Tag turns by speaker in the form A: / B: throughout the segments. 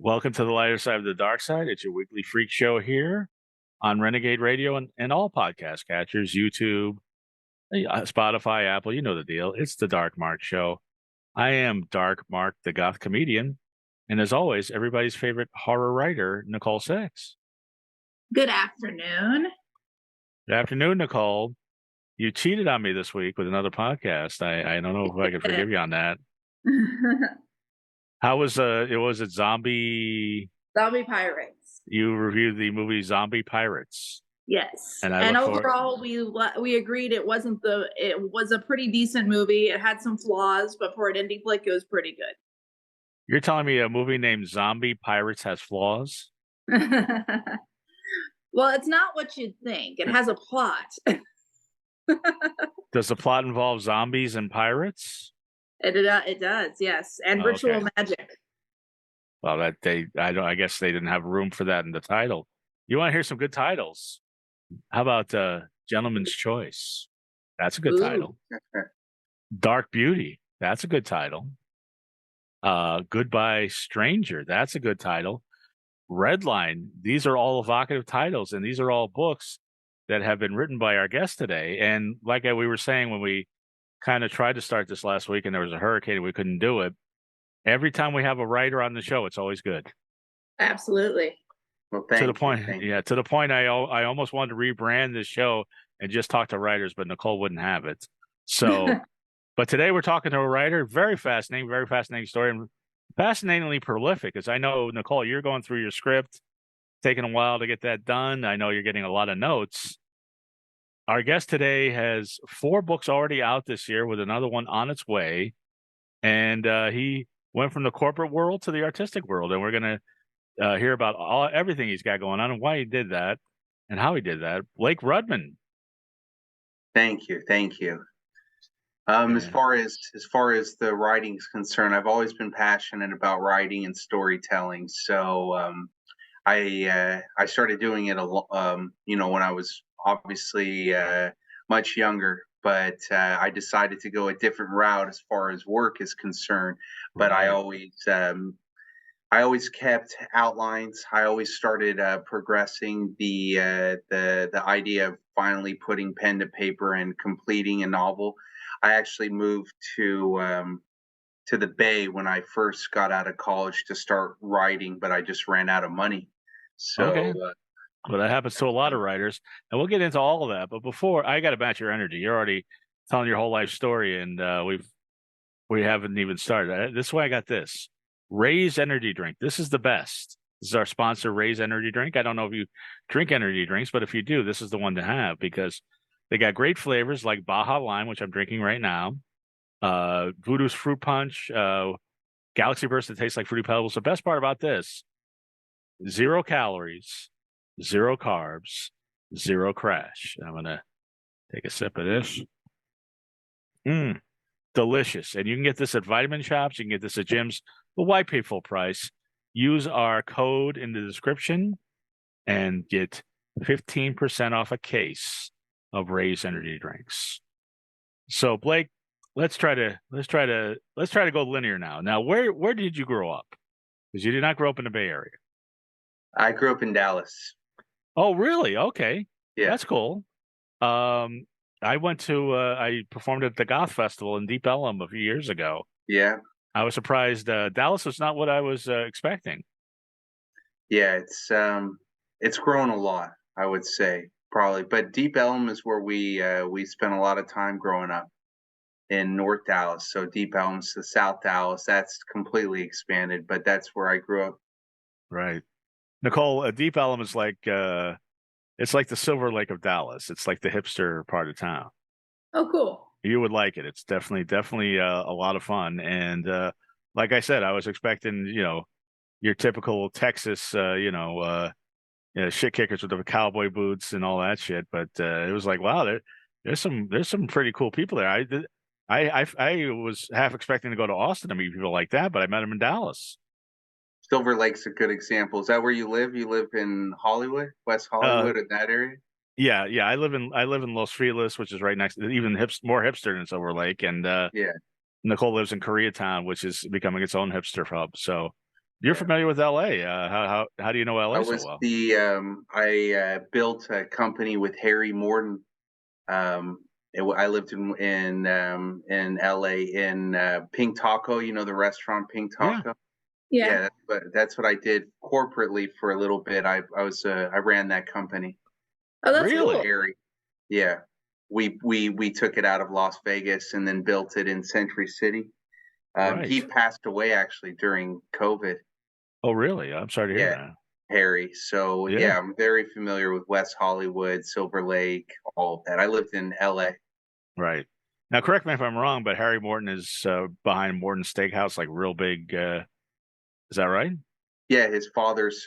A: Welcome to the lighter side of the dark side. It's your weekly freak show here on Renegade Radio and all podcast catchers, YouTube, Spotify, Apple. You know the deal. It's the Dark Mark Show. I am Dark Mark, the goth comedian. And as always, everybody's favorite horror writer, Nicole Six.
B: Good afternoon.
A: Good afternoon, Nicole. You cheated on me this week with another podcast. I don't know if I can forgive you on that. How was it Zombie
B: Pirates?
A: You reviewed the movie Zombie Pirates.
B: Yes.
A: And
B: overall we agreed it was a pretty decent movie. It had some flaws, but for an indie flick it was pretty good.
A: You're telling me a movie named Zombie Pirates has flaws?
B: Well, it's not what you'd think. It has a plot.
A: Does the plot involve zombies and pirates?
B: It does, yes, and ritual magic.
A: Well, I guess they didn't have room for that in the title. You want to hear some good titles? How about Gentleman's Choice? That's a good title. Dark Beauty. That's a good title. Goodbye Stranger. That's a good title. Redline. These are all evocative titles, and these are all books that have been written by our guest today. And like we were saying when we kind of tried to start this last week and there was a hurricane and we couldn't do it, every time we have a writer on the show, it's always good.
B: Absolutely.
A: Well, to the point I almost wanted to rebrand this show and just talk to writers, but Nicole wouldn't have it. So, but today we're talking to a writer, very fascinating story, and fascinatingly prolific. As I know, Nicole, you're going through your script, taking a while to get that done. I know you're getting a lot of notes. Our guest today has 4 books already out this year with another one on its way. And he went from the corporate world to the artistic world. And we're going to hear about everything he's got going on and why he did that and how he did that. Blake Rudman.
C: Thank you. As far as the writing is concerned, I've always been passionate about writing and storytelling. So I started doing it when I was obviously much younger, but I decided to go a different route as far as work is concerned. But I always kept outlines. I always started progressing the idea of finally putting pen to paper and completing a novel. I actually moved to the Bay when I first got out of college to start writing, but I just ran out of money. So,
A: well, that happens to a lot of writers, and we'll get into all of that. But before, I got to match your energy. You're already telling your whole life story, and we haven't even started. This is why I got this Raise energy drink. This is the best. This is our sponsor, Raise Energy Drink. I don't know if you drink energy drinks, but if you do, this is the one to have because they got great flavors like Baja Lime, which I'm drinking right now, Voodoo's Fruit Punch, Galaxy Burst that tastes like Fruity Pebbles. The best part about this, 0 calories, 0 carbs, 0 crash. I'm going to take a sip of this. Delicious. And you can get this at vitamin shops. You can get this at gyms. But why pay full price? Use our code in the description and get 15% off a case of Raise energy drinks. So Blake, let's try to go linear now. Now, where did you grow up? Because you did not grow up in the Bay Area.
C: I grew up in Dallas.
A: Oh, really? Okay.
C: Yeah.
A: That's cool. I performed at the Goth Festival in Deep Ellum a few years ago.
C: Yeah.
A: I was surprised. Dallas was not what I was expecting.
C: Yeah, it's grown a lot, I would say, probably. But Deep Ellum is where we spent a lot of time growing up in North Dallas. So Deep Ellum's to South Dallas. That's completely expanded, but that's where I grew up.
A: Right. Nicole, Deep Ellum is like it's like the Silver Lake of Dallas. It's like the hipster part of town.
B: Oh, cool.
A: You would like it. It's definitely a lot of fun. And like I said, I was expecting, your typical Texas, shit kickers with the cowboy boots and all that shit. But it was like, wow, there's some pretty cool people there. I was half expecting to go to Austin to meet people like that, but I met them in Dallas.
C: Silver Lake's a good example. Is that where you live? You live in Hollywood, West Hollywood, in that area?
A: Yeah. I live in Los Feliz, which is right next to even more hipster than Silver Lake. And Nicole lives in Koreatown, which is becoming its own hipster hub. So You're
C: Yeah.
A: familiar with LA. How do you know
C: I
A: LA so
C: was
A: well?
C: I built a company with Harry Morton. I lived in LA in Pink Taco. You know the restaurant Pink
A: Yeah,
C: Taco.
B: Yeah.
C: Yeah, that's what I did corporately for a little bit. I ran that company
B: Oh, that's
C: with
A: really?
B: cool.
C: Harry. Yeah, we took it out of Las Vegas and then built it in Century City. He
A: Right.
C: passed away actually during COVID.
A: Oh, really? I'm sorry to hear
C: Yeah,
A: that.
C: Harry. So
A: Yeah,
C: yeah, I'm very familiar with West Hollywood, Silver Lake, all of that. I lived in LA.
A: right. Now, correct me if I'm wrong, but Harry Morton is behind Morton Steakhouse, like real big. Is that right?
C: Yeah, his father's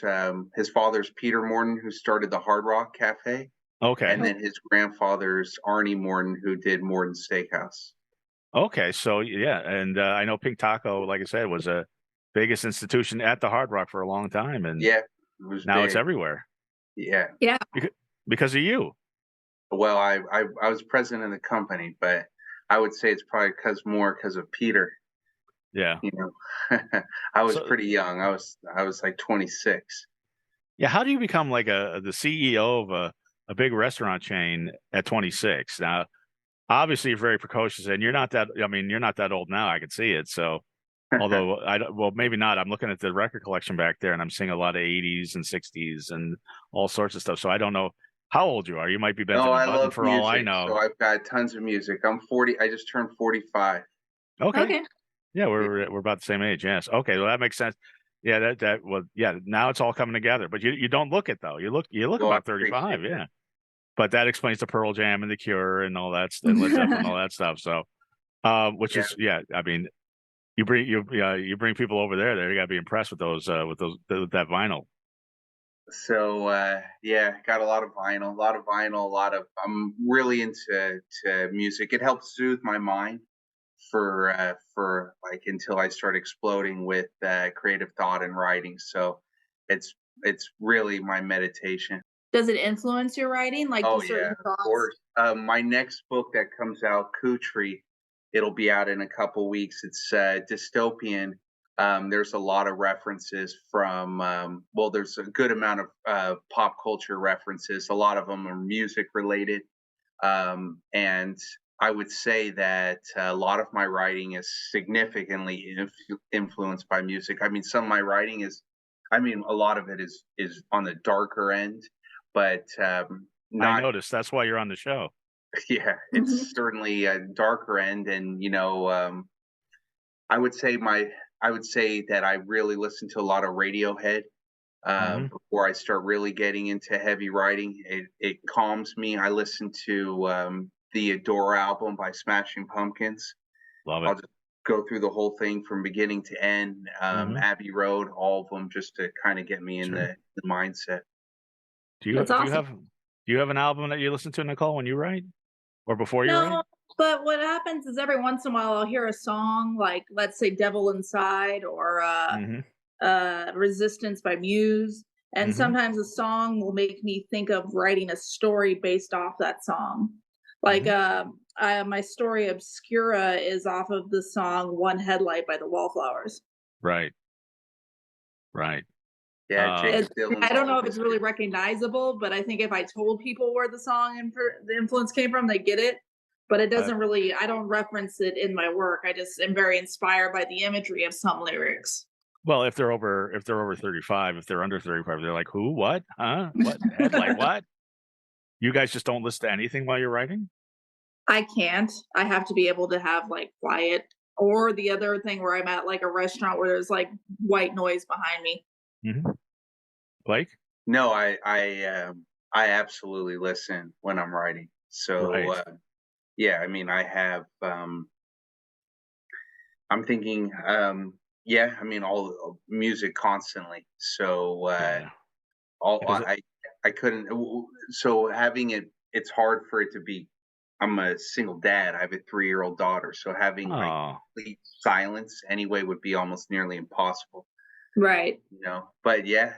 C: Peter Morton, who started the Hard Rock Cafe, and
A: Okay.
C: then his grandfather's Arnie Morton, who did Morton Steakhouse.
A: Okay. So yeah, and I know Pink Taco, like I said, was a biggest institution at the Hard Rock for a long time, and
C: Yeah, it was
A: now it's
C: big.
A: everywhere
C: Yeah.
B: Yeah.
A: because of you.
C: Well, I was president of the company, but I would say it's probably because of Peter.
A: Yeah.
C: You know, I was
A: So
C: pretty young. I was like 26.
A: yeah, how do you become like the CEO of a big restaurant chain at 26? Now, obviously, you're very precocious, and you're not that. I mean, you're not that old now. I can see it. So, although well, maybe not. I'm looking at the record collection back there, and I'm seeing a lot of 80s and 60s and all sorts of stuff. So I don't know how old you are. You might be
C: Oh,
A: Benjamin
C: I
A: Button
C: love
A: for all I
C: music, so
A: know.
C: I've got tons of music. I'm 40. I just turned 45.
A: Okay,
B: Okay.
A: yeah,
C: Yeah.
A: we're about the same age. Yes. Okay, well that makes sense. Yeah, that well, yeah. Now it's all coming together. But you don't look it though. You look
C: Well, I
A: about 35.
C: appreciate
A: Yeah.
C: that.
A: But that explains the Pearl Jam and the Cure and all that, and Led Zeppelin and all that stuff. So, which
C: Yeah.
A: is, yeah, I mean, you bring people over there, they got to be impressed with that vinyl.
C: So yeah, got a lot of. I'm really into music. It helps soothe my mind for like until I start exploding with creative thought and writing. So it's it's really my meditation.
B: Does it influence your writing, like
C: Oh
B: the
C: yeah,
B: certain
C: of
B: thoughts?
C: course. My next book that comes out, Kutri, it'll be out in a couple weeks. It's dystopian. There's a lot of references from well, there's a good amount of pop culture references. A lot of them are music related, and I would say that a lot of my writing is significantly influenced by music. I mean, some of my writing is, I mean, a lot of it is on the darker end, but
A: I
C: not.
A: noticed that's why you're on the show.
C: Yeah,
B: Mhm.
C: it's certainly a darker end, and I would say I would say that I really listen to a lot of Radiohead
A: Hmm.
C: before I start really getting into heavy writing. It calms me. I listen to the Adore album by Smashing Pumpkins.
A: Love
C: I'll
A: it.
C: just go through the whole thing from beginning to end.
A: Hmm.
C: Abbey Road, all of them, just to kind of get me in
A: Sure.
C: the mindset.
B: That's awesome.
A: Do you have an album that you listen to, Nicole, when you write or before you write?
B: No, but what happens is every once in a while I'll hear a song like, let's say, "Devil Inside" or
A: Hmm.
B: "Resistance" by Muse, and
A: Hmm.
B: sometimes a song will make me think of writing a story based off that song. Like,
A: Hmm.
B: my story "Obscura" is off of the song "One Headlight" by the Wallflowers.
A: Right. Right.
C: Yeah,
A: Uh,
C: James
B: It's
C: Dillon's
B: I don't know if
C: always
B: it's really
C: good.
B: recognizable, but I think if I told people where the song the influence came from, they get it. But it
A: uh,
B: doesn't really. I don't reference it in my work. I just am very inspired by the imagery of some lyrics.
A: well, if they're over 35, if they're under 35, they're like, who? What? Huh? What? Headlight? What? You guys just don't listen to anything while you're writing?
B: I can't. I have to be able to have like quiet. Or the other thing where I'm at like a restaurant where there's like white noise behind me.
A: Hmm. Blake?
C: No, I absolutely listen when I'm writing. So
A: Right.
C: yeah, I mean, I'm thinking, yeah, I mean, all music constantly. So
A: Yeah.
C: all
A: Because
C: I couldn't. So having it, it's hard for it to be. I'm a single dad. I have a 3-year-old daughter, so having like
A: oh,
C: complete silence anyway would be almost nearly impossible.
B: Right.
C: But yeah,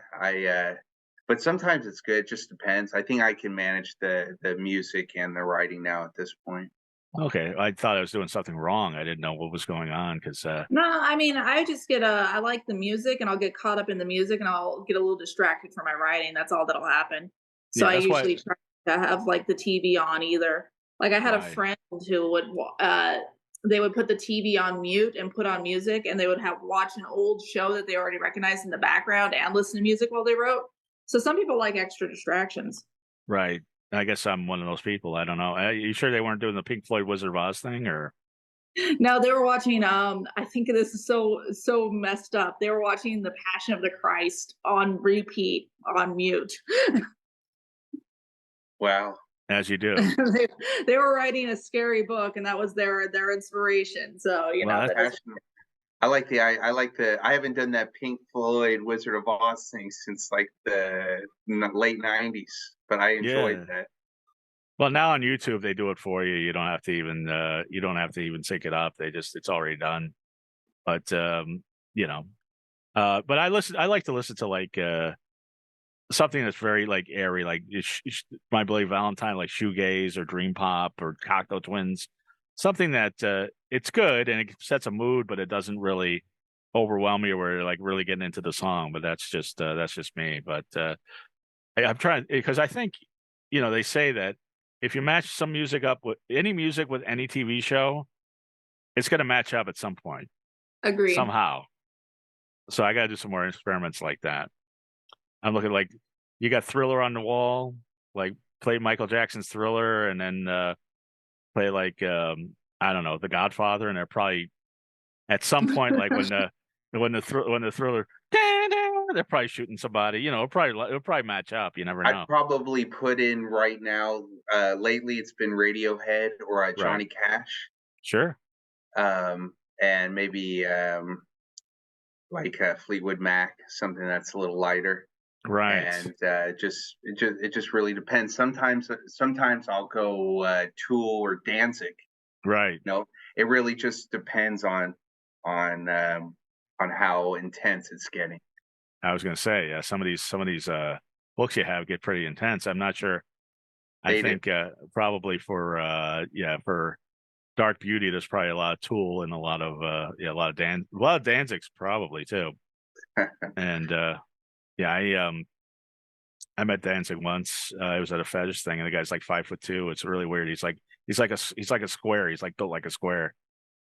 C: but sometimes it's good. It just depends. I think I can manage the music and the writing now at this point.
A: Okay, I thought I was doing something wrong. I didn't know what was going on because
B: No, I mean, I just I like the music and I'll get caught up in the music and I'll get a little distracted from my writing. That's all that'll happen. So
A: yeah,
B: I
A: that's why.
B: usually try to have like the TV on either. Like I had a
A: Right.
B: friend who would they would put the TV on mute and put on music and they would have watch an old show that they already recognized in the background and listen to music while they wrote. So some people like extra distractions.
A: Right. I guess I'm one of those people. I don't know. You sure they weren't doing the Pink Floyd Wizard of Oz thing, or?
B: No, they were watching I think this is so messed up. They were watching The Passion of the Christ on repeat on mute.
C: Wow.
A: As you do.
B: they, they were writing a scary book and that was their inspiration. So,
A: Well,
B: that is
C: Passion. I like the I haven't done that Pink Floyd Wizard of Oz thing since like the late '90s, but I enjoyed
A: yeah.
C: that.
A: Well, now on YouTube they do it for you. You don't have to even sync it up. It's already done. But you know, but I like to listen to like something that's very like airy, like My Bloody Valentine, like shoegaze or dream pop or Cocteau Twins, something that it's good and it sets a mood, but it doesn't really overwhelm me or like really getting into the song. But that's just me. But I'm trying because I think they say that if you match some music up with any music with any TV show, it's going to match up at some point
B: agreed.
A: somehow. So I got to do some more experiments like that. I'm looking like you got Thriller on the wall, like play Michael Jackson's Thriller, and then play like I don't know, The Godfather, and they're probably at some point like when the Thriller, they're probably shooting somebody. It'll probably match up. You never know.
C: I'd probably put in right now. Lately, it's been Radiohead or
A: Right.
C: Johnny Cash,
A: Sure.
C: and maybe like Fleetwood Mac, something that's a little lighter.
A: Right.
C: And it just really depends. Sometimes I'll go Tool or Danzig.
A: Right.
C: It really just depends on how intense it's getting.
A: I was going to say, yeah, some of these books you have get pretty intense. I'm not sure. I think probably for Dark Beauty, there's probably a lot of Tool and a lot of Danzig's probably too. And I met Danzig once. I was at a fetish thing, and the guy's like 5'2". It's really weird. He's like a square. He's like built like a square.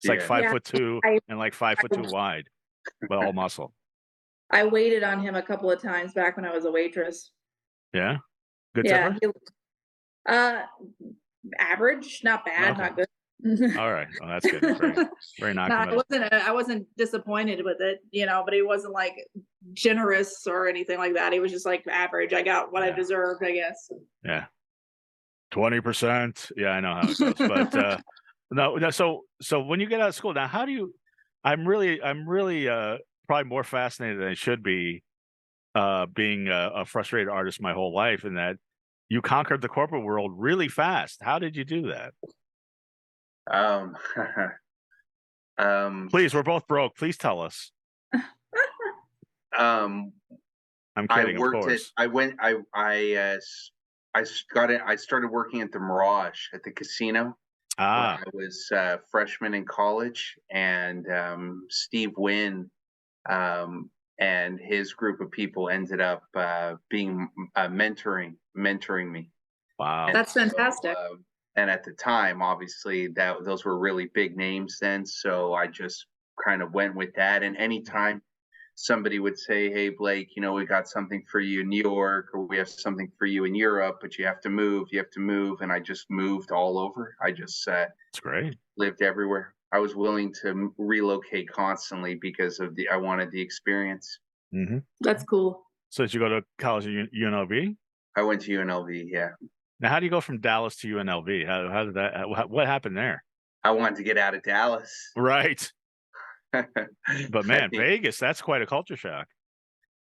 A: It's like 5'2" and like 5'2" wide, but all muscle.
B: I waited on him a couple of times back when I was a waitress.
A: Yeah, good
B: Yeah,
A: tipper.
B: average, not bad,
A: Okay.
B: not good.
A: All right, well that's good. Very
B: No,
A: non-committal.
B: I wasn't disappointed with it, but he wasn't like generous or anything like that. He was just like average. I got what I deserved, I guess.
A: Yeah, 20%. Yeah, I know how it goes. But no. So when you get out of school now, how do you? I'm really probably more fascinated than I should be, being a frustrated artist my whole life, in that you conquered the corporate world really fast. How did you do that?
C: Um,
A: Please, we're both broke. Please tell us.
C: um,
A: I'm
C: I
A: kidding, of
C: worked at.
A: course.
C: I went. I got it. I started working at the Mirage at the casino.
A: Ah,
C: I was a freshman in college, and Steve Wynn and his group of people ended up being mentoring me.
A: wow.
C: And
B: That's fantastic.
C: And at the time, obviously, those were really big names then. So I just kind of went with that. And anytime somebody would say, "Hey, Blake, we got something for you in New York, or we have something for you in Europe, but you have to move. You have to move." And I just moved all over. I just
A: That's great.
C: lived everywhere. I was willing to relocate constantly because I wanted the experience.
A: Mm-hmm.
B: That's cool.
A: So did you go to college at UNLV?
C: I went to UNLV. Yeah.
A: Now, how do you go from Dallas to UNLV? How did that? What happened there?
C: I wanted to get out of Dallas.
A: Right. But man,
C: I mean,
A: Vegas, that's quite a culture shock.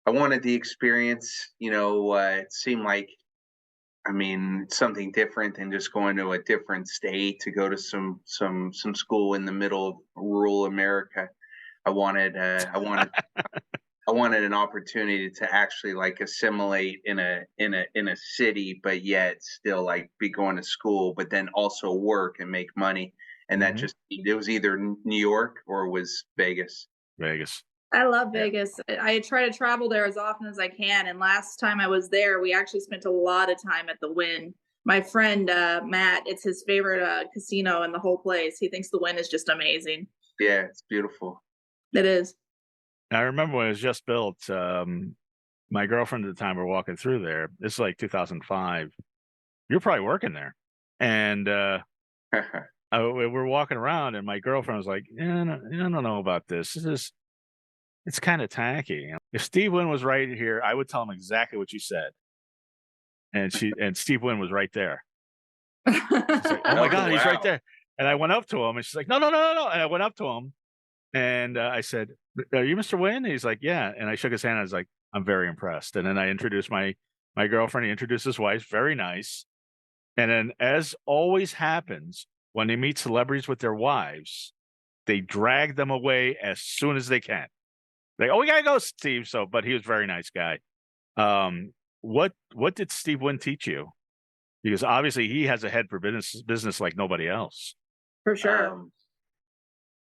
C: I wanted the experience. It seemed like, something different than just going to a different state to go to some school in the middle of rural America. I wanted I wanted an opportunity to actually like assimilate in a city, but yet still like be going to school, but then also work and make money. And that
A: Mhm.
C: just it was either New York or it was Vegas.
A: Vegas.
B: I love
C: Yeah.
B: Vegas. I try to travel there as often as I can. And last time I was there, we actually spent a lot of time at the Wynn. My friend Matt, it's his favorite casino in the whole place. He thinks the Wynn is just amazing.
C: Yeah, it's beautiful.
B: It is.
A: I remember when it was just built. My girlfriend at the time, we're walking through there. This is like 2005. You're probably working there, and we're walking around, and my girlfriend was like, "Yeah, I don't know about this. It's kind of tacky." If Steve Wynn was right here, I would tell him exactly what you said, and Steve Wynn was right there. She's like, "Oh my
C: Oh,
A: God, he's right
C: wow.
A: there!" And I went up to him, and she's like, "No, no, no, no, no!" And I went up to him, and I said, "Are you Mr. Wynn?" And he's like, "Yeah." And I shook his hand. And I was like, "I'm very impressed." And then I introduced my girlfriend. He introduced his wife. Very nice. And then, as always happens, when they meet celebrities with their wives, they drag them away as soon as they can. Like, "Oh, we gotta go, Steve." So, but he was a very nice guy. What did Steve Wynn teach you? Because obviously he has a head for business like nobody else.
B: For sure.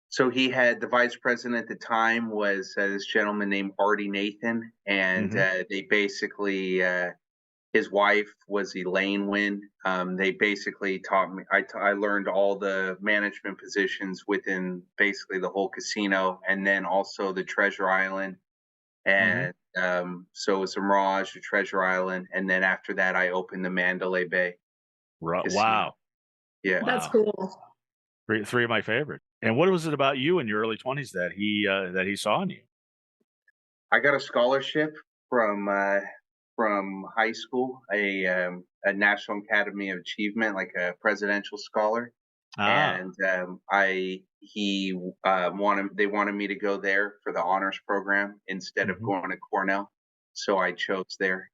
C: So he had the vice president at the time was this gentleman named Artie Nathan, and they basically his wife was Elaine Wynn. They basically taught me. I learned all the management positions within basically the whole casino, and then also the Treasure Island, and so it was the Mirage, the Treasure Island, and then after that, I opened the Mandalay Bay Casino.
A: Wow.
C: Yeah,
B: That's
A: Wow.
B: cool.
A: Three of my favorites. And what was it about you in your early 20s that he saw in you?
C: I got a scholarship from high school, a National Academy of Achievement, like a presidential scholar, and they wanted me to go there for the honors program instead of going to Cornell, so I chose there.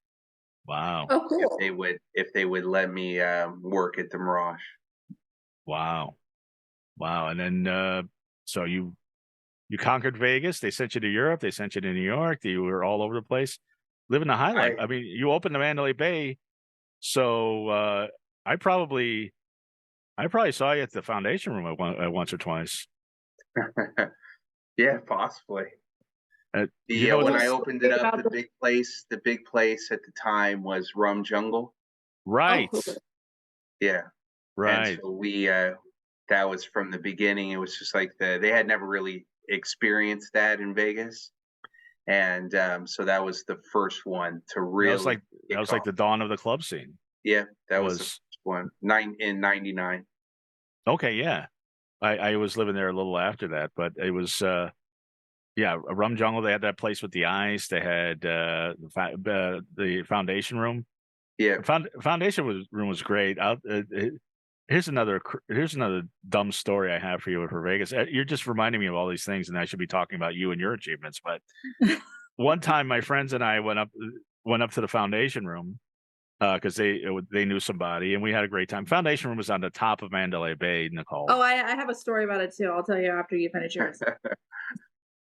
A: Wow.
B: Oh,
C: If
B: cool.
C: they would let me work at the Mirage.
A: Wow. Wow. And then so you conquered Vegas. They sent you to Europe. They sent you to New York. You were all over the place, living the high life. I mean, you opened the Mandalay Bay. So I probably saw you at the Foundation Room at once or twice.
C: Yeah, possibly.
A: You know,
C: When I opened it up, the big place at the time was Rum Jungle.
A: right.
B: Oh, cool.
C: Yeah.
A: Right.
C: And so we that was from the beginning. It was just like they had never really experienced that in Vegas. And so that was the first one to really
A: that was like the dawn of the club scene.
C: Yeah, that was the first one. In 99.
A: Okay, yeah. I was living there a little after that, but it was yeah, Rum Jungle. They had that place with the ice. They had the Foundation Room.
C: Yeah.
A: Foundation room was great. Here's another dumb story I have for you for Vegas. You're just reminding me of all these things, and I should be talking about you and your achievements. But one time, my friends and I went up to the Foundation Room because they knew somebody, and we had a great time. Foundation Room was on the top of Mandalay Bay, Nicole.
B: Oh, I have a story about it too. I'll tell you after you finish yours.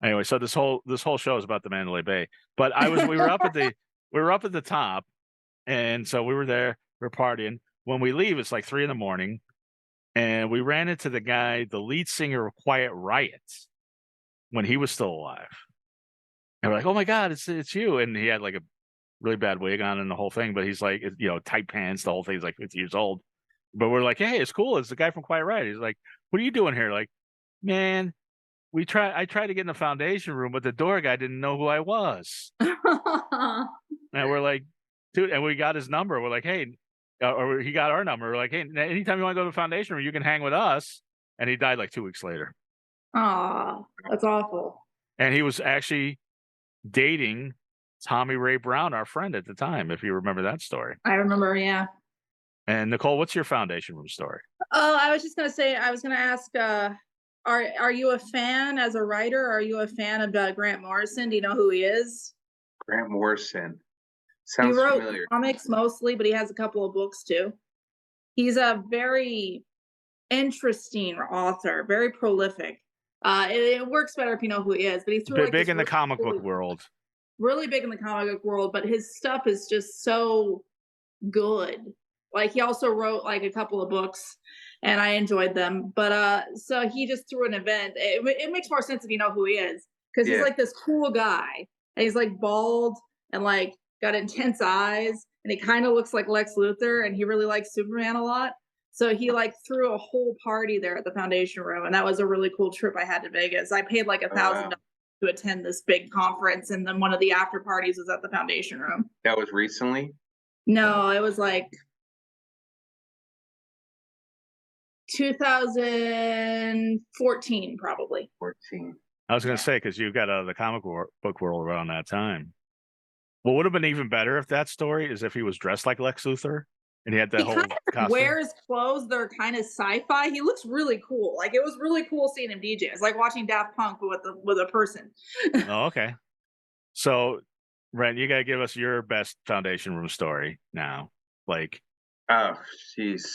A: Anyway, so this whole show is about the Mandalay Bay. But we were up at the top, and so we were there. We're partying. When we leave, it's like 3 a.m, and we ran into the lead singer of Quiet Riot, when he was still alive. And we're like, "Oh my God, it's you!" And he had like a really bad wig on and the whole thing, but he's like, tight pants. The whole thing. He's like 50 years old. But we're like, "Hey, it's cool. It's the guy from Quiet Riot." He's like, "What are you doing here?" Like, "Man, I tried to get in the Foundation Room, but the door guy didn't know who I was." And we're like, "Dude," and we got his number. We're like, "Hey," or he got our number. We're like, "Hey, anytime you want to go to the Foundation Room, you can hang with us." And he died like 2 weeks later.
B: Aw, that's awful.
A: And he was actually dating Tommy Ray Brown, our friend at the time, if you remember that story.
B: I remember, yeah.
A: And Nicole, what's your Foundation Room story?
B: Oh, I was just gonna say, I was gonna ask, are you a fan as a writer? Are you a fan of Grant Morrison? Do you know who he is?
C: Grant Morrison.
B: He
C: Sounds
B: wrote
C: familiar.
B: comics mostly, but he has a couple of books too. He's a very interesting author, very prolific. It works better if you know who he is, but he threw like
A: Big
B: this
A: in the comic
B: really
A: book world.
B: really big in the comic book world, but his stuff is just so good. Like he also wrote like a couple of books and I enjoyed them. But so he just threw an event. It makes more sense if you know who he is, because he's
C: Yeah.
B: like this cool guy and he's like bald and like got intense eyes and he kind of looks like Lex Luthor and he really likes Superman a lot. So he like threw a whole party there at the Foundation Room, and that was a really cool trip I had to Vegas. I paid like
C: Oh,
B: $1,000
C: wow.
B: to attend this big conference, and then one of the after parties was at the Foundation Room.
C: That was recently?
B: No, it was like 2014, probably.
C: 14.
A: I was going
B: Yeah.
A: to say, because you got out of the book world around that time. What would have been even better if that story is if he was dressed like Lex Luthor and he had that
B: He
A: whole
B: kind of
A: costume.
B: wears clothes that are kind of sci-fi. He looks really cool. Like it was really cool seeing him DJ. It's like watching Daft Punk with a person.
A: Oh, okay. So, Brent, you got to give us your best Foundation Room story now. Like,
C: Oh, jeez.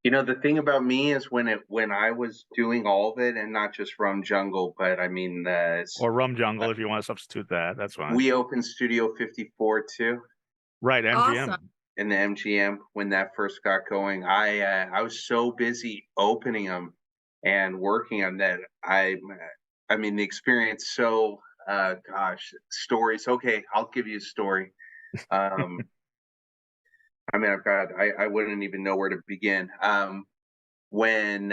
C: You know, the thing about me is when I was doing all of it, and not just Rum Jungle, but I mean,
A: or Rum Jungle, if you want to substitute that, that's fine.
C: we opened Studio 54 too.
A: Right, MGM.
B: Awesome.
C: In the MGM when that first got going. I was so busy opening them and working on that. I mean the experience. So gosh, stories. Okay, I'll give you a story. I mean, I wouldn't even know where to begin. When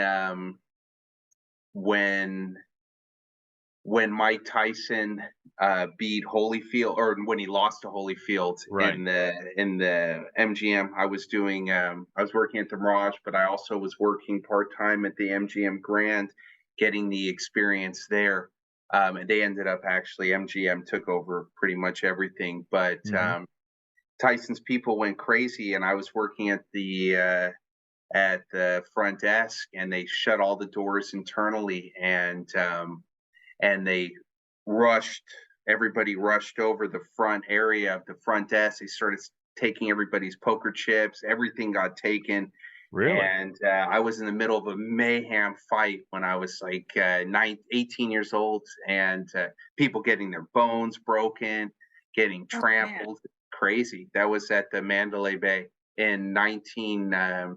C: Mike Tyson beat Holyfield, or when he lost to Holyfield
A: Right.
C: in the MGM, I was working at the Mirage, but I also was working part-time at the MGM Grand, getting the experience there. They ended up actually, MGM took over pretty much everything, but Tyson's people went crazy, and I was working at the front desk, and they shut all the doors internally, and they everybody rushed over the front area of the front desk. They started taking everybody's poker chips. Everything got taken.
A: Really?
C: And I was in the middle of a mayhem fight when I was like 18 years old, and people getting their bones broken, getting trampled. Crazy. That was at the Mandalay Bay in 90, I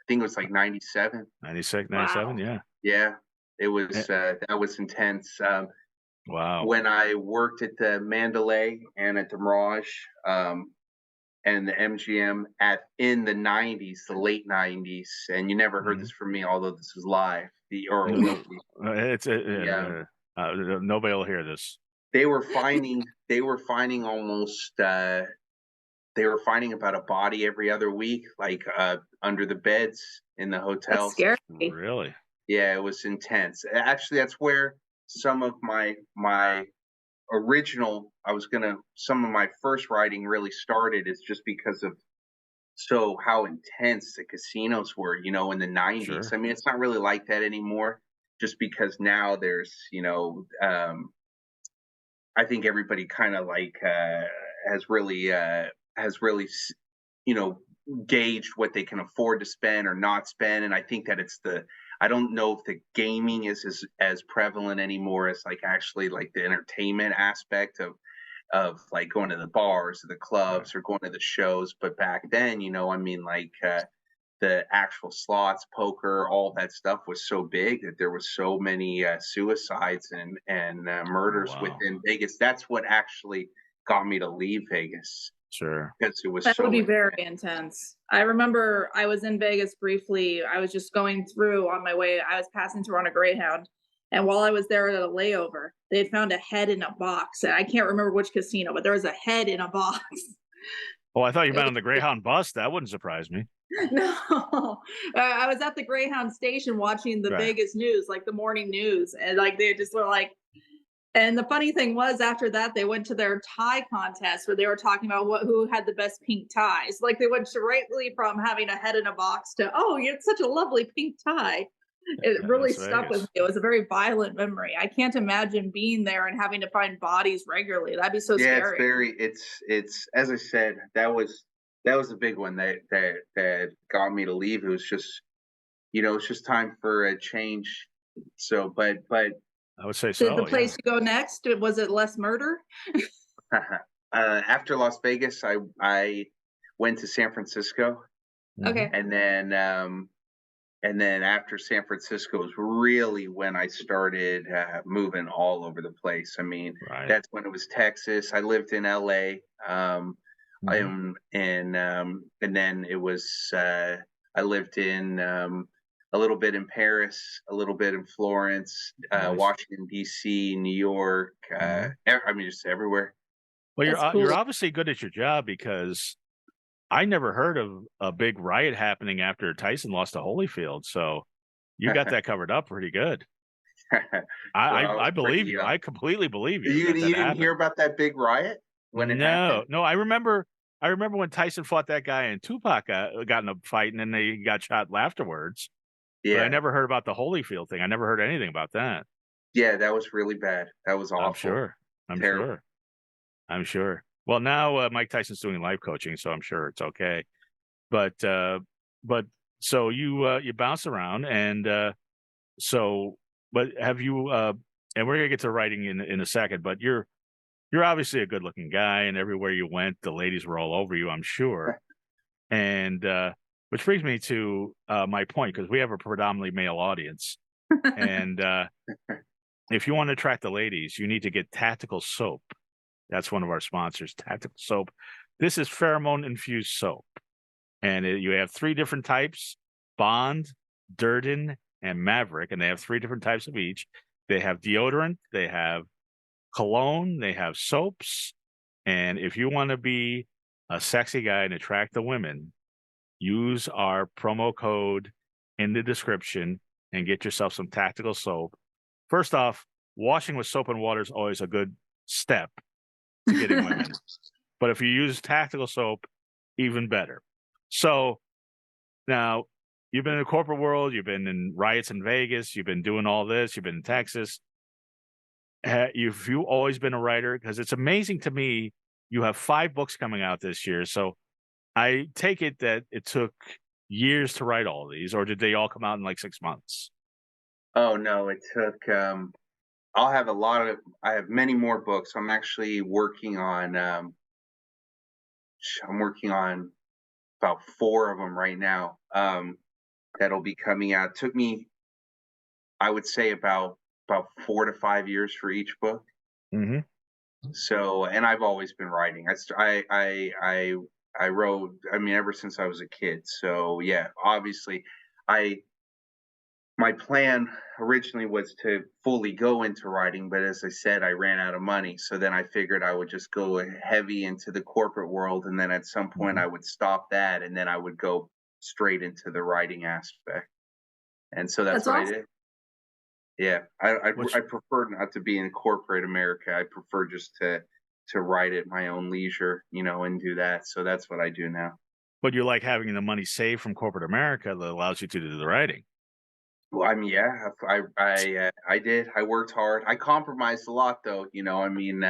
C: think it was like 97.
A: 96, 97,
B: Wow.
A: yeah.
C: Yeah. It was that was intense.
A: Wow.
C: When I worked at the Mandalay and at the Mirage and the MGM in the 90s, the late 90s, and you never heard this from me, although this is live.
A: Nobody will hear this.
C: They were finding almost. They were finding about a body every other week, like under the beds in the hotels.
B: That's scary.
A: Really?
C: Yeah, it was intense. Actually, that's where some of my original, some of my first writing really started, is just because of how intense the casinos were, in the 90s.
A: Sure.
C: I mean, it's not really like that anymore, just because now there's, I think everybody kind of like has really, gauged what they can afford to spend or not spend. And I think that I don't know if the gaming is as prevalent anymore as like actually like the entertainment aspect of like going to the bars or the clubs or going to the shows. But back then, I mean, like the actual slots, poker, all that stuff was so big that there was so many suicides and murders within Vegas. That's what actually got me to leave Vegas.
A: Sure.
C: Because it was
B: that would be very intense. I remember I was in Vegas briefly. I was just going through on my way. I was passing through on a Greyhound. And while I was there at a layover, they had found a head in a box. And I can't remember which casino, but there was a head in a box.
A: Oh, I thought you meant on the Greyhound bus. That wouldn't surprise me.
B: No, I was at the Greyhound station watching the Vegas news, like the morning news. And like they just were like, and the funny thing was, after that, they went to their tie contest where they were talking about who had the best pink ties. Like they went directly from having a head in a box to, oh, you had such a lovely pink tie. It really stuck with me. It was a very violent memory. I can't imagine being there and having to find bodies regularly. That'd be so scary.
C: It's as I said, that was a big one that got me to leave. It was just, it's just time for a change. So, but
A: I would say
B: Did the
A: so. Yeah.
B: place you go next, was it less murder?
C: After Las Vegas, I went to San Francisco,
B: Okay.
C: and then after San Francisco is really when I started moving all over the place. I mean,
A: Right.
C: that's when it was Texas. I lived in LA. And then it was I lived in a little bit in Paris, a little bit in Florence,
A: Nice.
C: Washington D.C., New York. I mean, just everywhere.
A: Well,
B: That's
A: you're
B: cool.
A: obviously good at your job because I never heard of a big riot happening after Tyson lost to Holyfield. So you got that covered up pretty good.
C: Well, I was
A: I believe
C: pretty
A: you.
C: young.
A: I completely believe you
C: You
A: that that
C: didn't hear
A: happened.
C: about that big riot when it
A: No,
C: happened?
A: no. I remember when Tyson fought that guy and Tupac got in a fight and then they got shot afterwards. But I
C: Yeah,
A: never heard about the Holyfield thing. I never heard anything about that.
C: yeah, that was really bad. That was
A: I'm
C: awful,
A: sure. I'm
C: terrible.
A: sure. I'm sure. Well, now Mike Tyson's doing life coaching, so I'm sure it's okay. But so you bounce around and so but have you and we're gonna get to writing in a second, but you're obviously a good looking guy and everywhere you went the ladies were all over you, I'm sure. And which brings me to my point, because we have a predominantly male audience. And if you want to attract the ladies, you need to get Tactical Soap. That's one of our sponsors, Tactical Soap. This is pheromone infused soap. And you have 3 different types: Bond, Durden, and Maverick. And they have 3 different types of each. They have deodorant, they have cologne, they have soaps. And if you want to be a sexy guy and attract the women, use our promo code in the description and get yourself some Tactical Soap. First off, washing with soap and water is always a good step to getting women. But if you use Tactical Soap, even better. So now you've been in the corporate world, you've been in riots in Vegas, you've been doing all this, you've been in Texas. You've always been a writer? Because it's amazing to me. You have 5 books coming out this year. So I take it that it took years to write all of these, or did they all come out in like 6 months?
C: Oh no, it took. I have many more books. I'm actually working on. I'm working on about 4 of them right now. That'll be coming out. It took me, I would say, about 4 to 5 years for each book.
A: Mm-hmm.
C: So, and I've always been writing. I wrote. I mean, ever since I was a kid. So yeah, obviously, I my plan originally was to fully go into writing, but as I said, I ran out of money. So then I figured I would just go heavy into the corporate world, and then at some point
A: Mm-hmm.
C: I would stop that, and then I would go straight into the writing aspect. And so that's
B: That's
C: what I
B: awesome.
C: did. Yeah, I
A: Which,
C: I prefer not to be in corporate America. I prefer just to write at my own leisure, and do that. So that's what I do now.
A: but you like having the money saved from corporate America that allows you to do the writing.
C: Well, I mean, yeah, I did. I worked hard. I compromised a lot, though. I mean,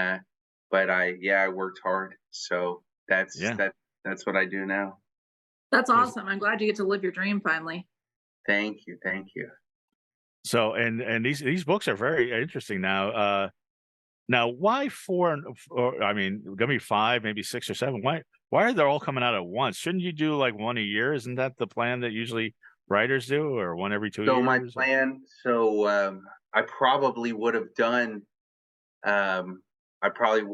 C: but I worked hard. So
A: Yeah.
C: that's what I do now.
B: That's
A: There's-
B: awesome. I'm glad you get to live your dream finally.
C: Thank you, thank you.
A: So and these books are very interesting now. Now why 4 or I mean gonna be 5, maybe 6 or 7? Why are they all coming out at once? Shouldn't you do like one a year? Isn't that the plan that usually writers do, or one every 2
C: So my
A: years?
C: plan. So I probably would have done. I probably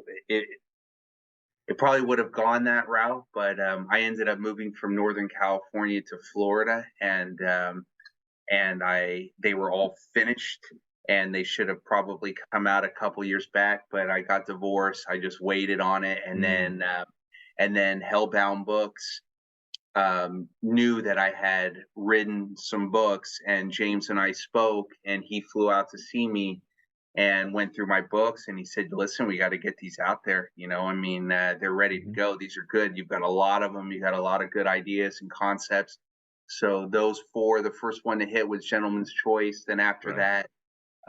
C: it probably would have gone that route, but I ended up moving from Northern California to Florida, and they were all finished, and they should have probably come out a couple years back, but I got divorced. I just waited on it, and then Hellbound Books knew that I had written some books, and James and I spoke, and he flew out to see me and went through my books, and he said, listen, we got to get these out there. I mean, they're ready to go. These are good. You've got a lot of them. You got a lot of good ideas and concepts. So those 4, the first one to hit was Gentleman's Choice. Then after
A: Right.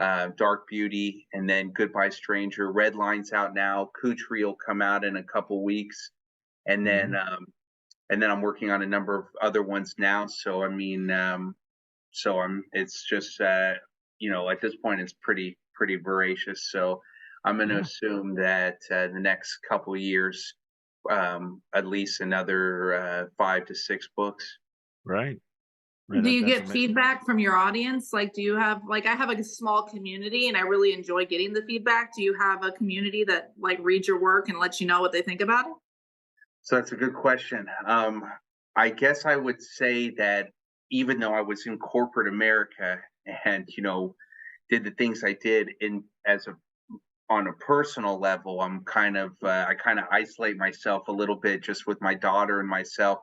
C: that, Dark Beauty, and then Goodbye Stranger. Red Line's out now. Kutri will come out in a couple weeks. And then I'm working on a number of other ones now. So, I mean, it's just, at this point, it's pretty pretty voracious. So I'm going to assume that the next couple of years, at least another 5 to 6 books.
A: Right.
B: Do you get feedback from your audience? Like, do you have, like, I have a small community and I really enjoy getting the feedback. Do you have a community that like reads your work and lets you know what they think about it?
C: So that's a good question. I guess I would say that even though I was in corporate America and, did the things I did on a personal level, I kind of isolate myself a little bit just with my daughter and myself.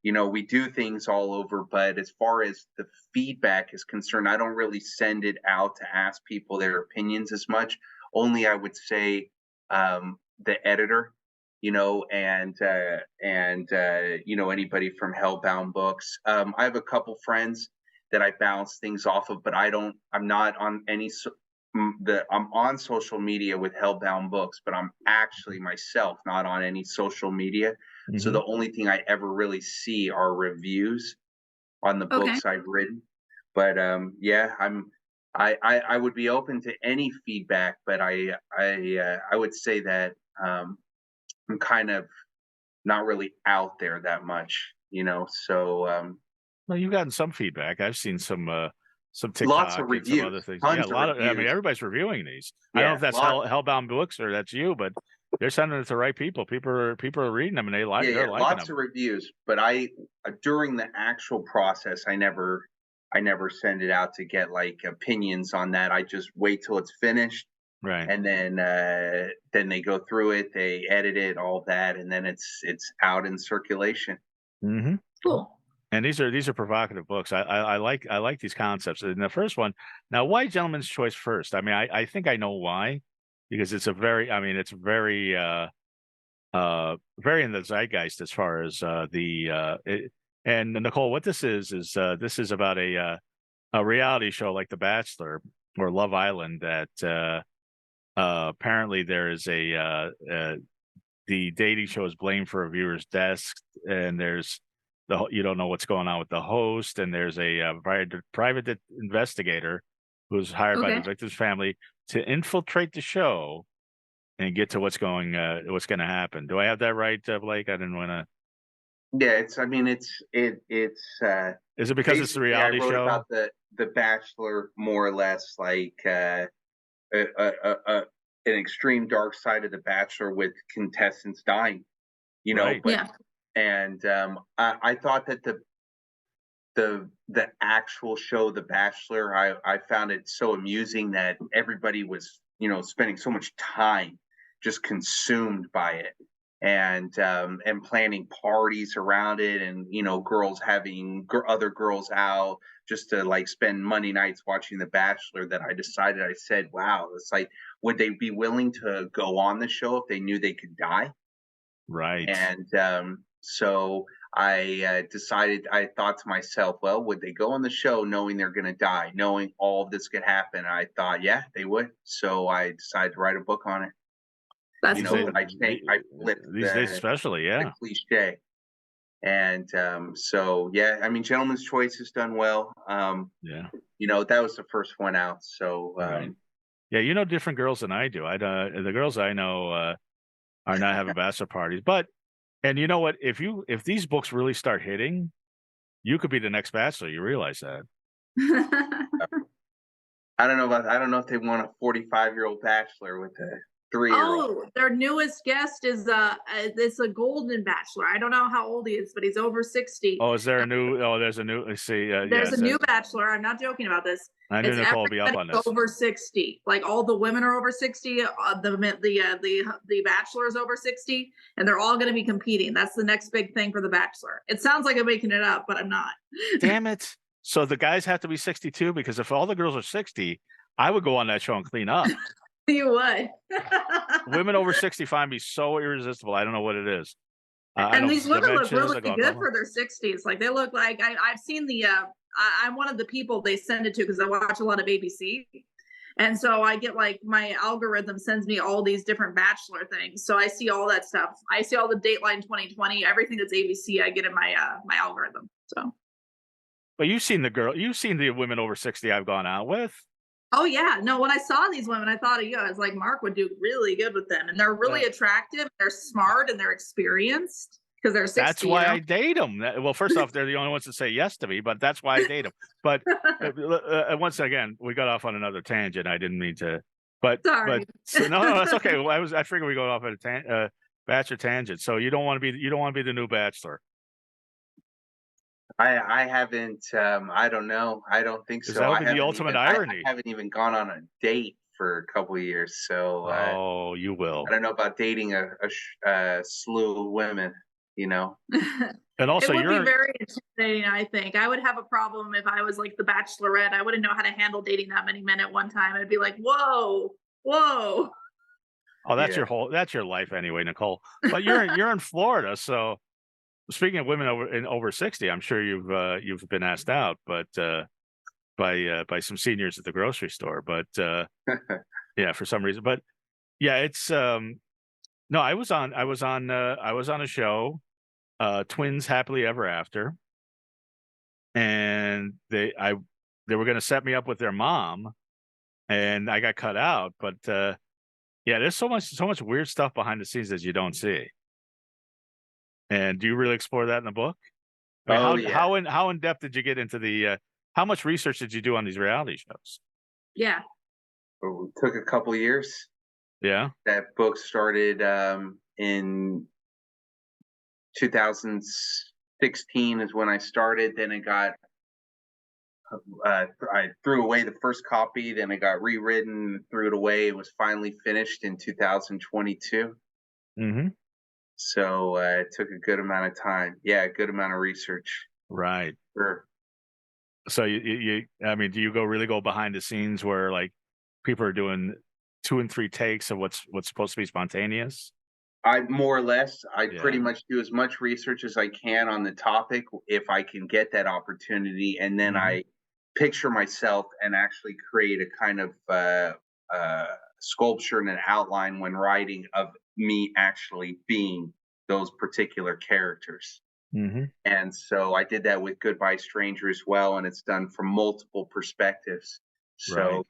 C: We do things all over, but as far as the feedback is concerned, I don't really send it out to ask people their opinions as much. Only I would say the editor, and anybody from Hellbound Books. I have a couple friends that I bounce things off of, but I'm not on any. I'm on social media with Hellbound Books, but I'm actually myself not on any social media. Mm-hmm. So the only thing I ever really see are reviews on the books I've written. But I would be open to any feedback, but I would say that I'm kind of not really out there that much, So
A: well, you've gotten some feedback. I've seen some TikTok,
C: lots of reviews,
A: and some other things. Yeah, a lot of. I mean, everybody's reviewing these. Yeah, I don't know if that's Hellbound Books or that's you, but they're sending it to the right people. People are reading them and they like. They're liking
C: lots
A: them.
C: of reviews. But during the actual process, I never send it out to get like opinions on that. I just wait till it's finished,
A: right?
C: And then they go through it, they edit it, all that, and then it's out in circulation.
A: Mm-hmm.
B: Cool.
A: And these are provocative books. I like these concepts. And the first one, now, why Gentleman's Choice first? I mean, I think I know why, because it's very in the zeitgeist as far as and Nicole, what this is this is about a reality show like The Bachelor or Love Island that apparently there is the dating show is blamed for a viewer's death, and there's you don't know what's going on with the host, and there's a private investigator who's hired by the victim's family to infiltrate the show and get to what's going to happen. Do I have that right, Blake? I didn't want to.
C: Yeah, it's
A: is it because it's a reality
C: show? I wrote
A: about
C: the Bachelor more or less like an extreme dark side of The Bachelor with contestants dying,
A: right.
C: But and I thought that the actual show, The Bachelor, I found it so amusing that everybody was, spending so much time just consumed by it and planning parties around it, and girls having other girls out just to like spend Monday nights watching The Bachelor, that I said, wow, it's like, would they be willing to go on the show if they knew they could die?
A: Right.
C: And so I decided, I thought to myself, well, would they go on the show knowing they're going to die, knowing all of this could happen? I thought, yeah, they would. So I decided to write a book on it.
B: That's cool.
C: I flipped
A: these days, especially,
C: the cliche. And so, yeah, I mean, Gentleman's Choice has done well.
A: Yeah.
C: That was the first one out. So,
A: right. Yeah, different girls than I do. The girls I know are not having bachelor parties, but. And you know what? If these books really start hitting, you could be the next Bachelor. You realize that?
C: I don't know if they want a 45-year-old Bachelor with a 3-year-old.
B: Oh, their newest guest is it's a Golden Bachelor. I don't know how old he is, but he's over 60.
A: Oh, is there a new? Oh, there's a new. Let's see.
B: There's a new Bachelor. I'm not joking about this.
A: I knew Nicole will be up on this.
B: Over 60. Like all the women are over 60. The Bachelor is over 60, and they're all going to be competing. That's the next big thing for the Bachelor. It sounds like I'm making it up, but I'm not.
A: Damn it! So the guys have to be 62, because if all the girls are 60, I would go on that show and clean up.
B: You would.
A: Women over 60 find me so irresistible. I don't know what it is.
B: And these women look really good for their 60s. Like they look like I've seen the. I'm one of the people they send it to because I watch a lot of ABC, and so I get like my algorithm sends me all these different Bachelor things. So I see all that stuff. I see all the Dateline 2020, everything that's ABC. I get in my my algorithm. So.
A: But you've seen the women over 60 I've gone out with.
B: Oh yeah, no. When I saw these women, I thought of you. I was like, Mark would do really good with them, and they're really
A: Uh,
B: attractive. They're smart and they're experienced because they're
A: that's
B: 60. You
A: why
B: know.
A: I date them. Well, first off, they're the only ones that say yes to me, but that's why I date them. But once again, we got off on another tangent. I didn't mean to, but
B: Sorry.
A: so, no, that's okay. Well, I figured we go off at a bachelor tangent. So you don't want to be the new bachelor.
C: I haven't. I don't know. I don't think
A: Because
C: so.
A: that would
C: I
A: be the
C: haven't
A: ultimate
C: even. I
A: irony.
C: haven't even gone on a date for a couple of years. So
A: Oh, you
C: I
A: will.
C: don't know about dating a slew of women. You know.
A: And
B: It
A: also,
B: would be
A: you're
B: very intimidating, I think. I would have a problem if I was like the bachelorette. I wouldn't know how to handle dating that many men at one time. I'd be like, whoa, whoa.
A: oh,
C: Yeah.
A: that's your life anyway, Nicole. But you're in Florida, so speaking of women over 60, I'm sure you've been asked out, but by some seniors at the grocery store. But yeah, for some reason. But yeah, it's no, I was on a show, Twins Happily Ever After, and they were going to set me up with their mom, and I got cut out. But yeah, there's so much weird stuff behind the scenes that you don't see. And do you really explore that in the book? I mean,
C: Oh yeah.
A: how in depth did you get into the how much research did you do on these reality shows?
B: Yeah.
C: It took a couple of years.
A: Yeah.
C: That book started in 2016 is when I started. Then it got I threw away the first copy. Then it got rewritten, threw it away. It was finally finished in 2022.
A: Mm-hmm.
C: So it took a good amount of time. Yeah, a good amount of research.
A: Right.
C: Sure.
A: So I mean, do you really go behind the scenes where like people are doing 2 and 3 takes of what's supposed to be spontaneous?
C: I more or less, I pretty
A: Yeah.
C: much do as much research as I can on the topic if I can get that opportunity, and then
A: Mhm.
C: I picture myself and actually create a kind of sculpture and an outline when writing of me actually being those particular characters.
A: Mhm.
C: And so I did that with Goodbye Stranger as well, and it's done from multiple perspectives.
A: Right.
C: So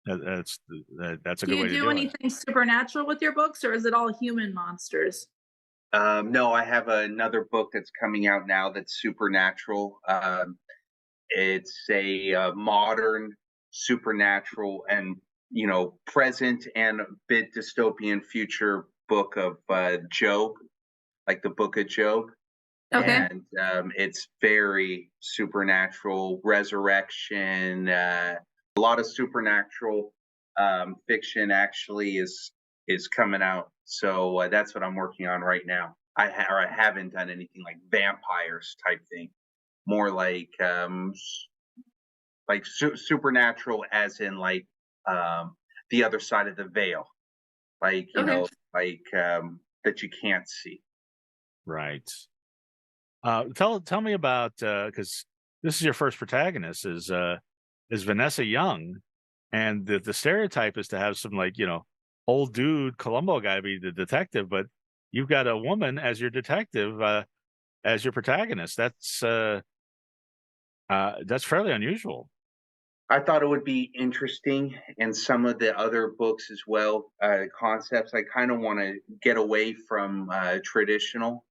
A: That's a
B: Do
A: good
B: you
A: way to
B: do
A: do it.
B: anything supernatural with your books, or is it all human monsters?
C: no, I have another book that's coming out now that's supernatural. It's a modern supernatural and present and a bit dystopian future book of Job, like the Book of Job,
B: Okay.
C: and it's very supernatural, resurrection, a lot of supernatural fiction actually is coming out. So that's what I'm working on right now. I haven't done anything like vampires type thing. More like supernatural, as in like the other side of the veil, like
B: Okay.
C: that you can't see.
A: Right. Tell me about because this is your first protagonist is Vanessa Young, and the stereotype is to have some like old dude Columbo guy be the detective, but you've got a woman as your detective as your protagonist. That's fairly unusual.
C: I thought it would be interesting, and some of the other books as well. Concepts I kind of want to get away from traditional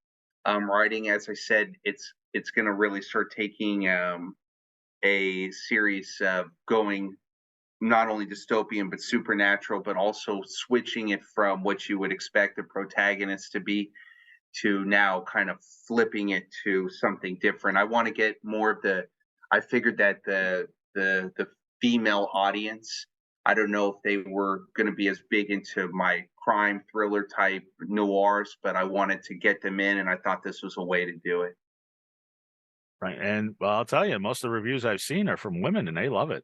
C: writing. As I said, it's going to really start taking a series of going not only dystopian but supernatural, but also switching it from what you would expect the protagonist to be to now kind of flipping it to something different. I want to get more of the. I figured that the female audience. I don't know if they were going to be as big into my crime thriller type noirs, but I wanted to get them in, and I thought this was a way to do it.
A: Right. And well, I'll tell you, most of the reviews I've seen are from women and they love it.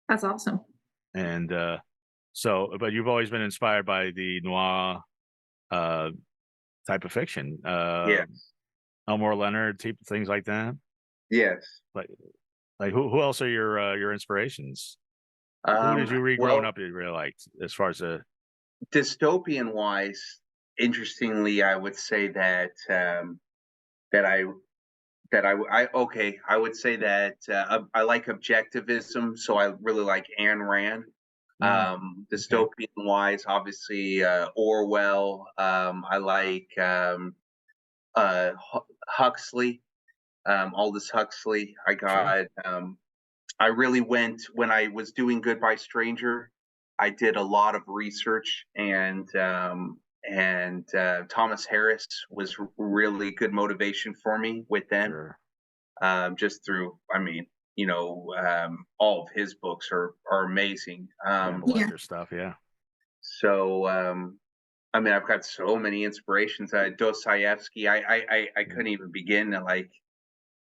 B: That's awesome.
A: And but you've always been inspired by the noir uh, type of fiction,
C: Yeah.
A: Elmore Leonard, type things like that.
C: Yes.
A: Like, who else are your inspirations? Who did you read growing
C: Well,
A: up that you really liked as far as a
C: dystopian wise, interestingly, I would say that that I that I would say that I like objectivism, so I really like Ayn Rand.
A: Mm, okay.
C: Dystopian wise, obviously Orwell. I like Huxley, Aldous Huxley.
A: Sure.
C: I really went when I was doing Goodbye Stranger. I did a lot of research, and Thomas Harris was really good motivation for me with them.
A: Sure.
C: Just through, I mean, all of his books are amazing.
A: Hannibal
B: Yeah.
A: Lecter stuff. Yeah.
C: So I mean, I've got so many inspirations. Dostoevsky, I
A: Mm.
C: couldn't even begin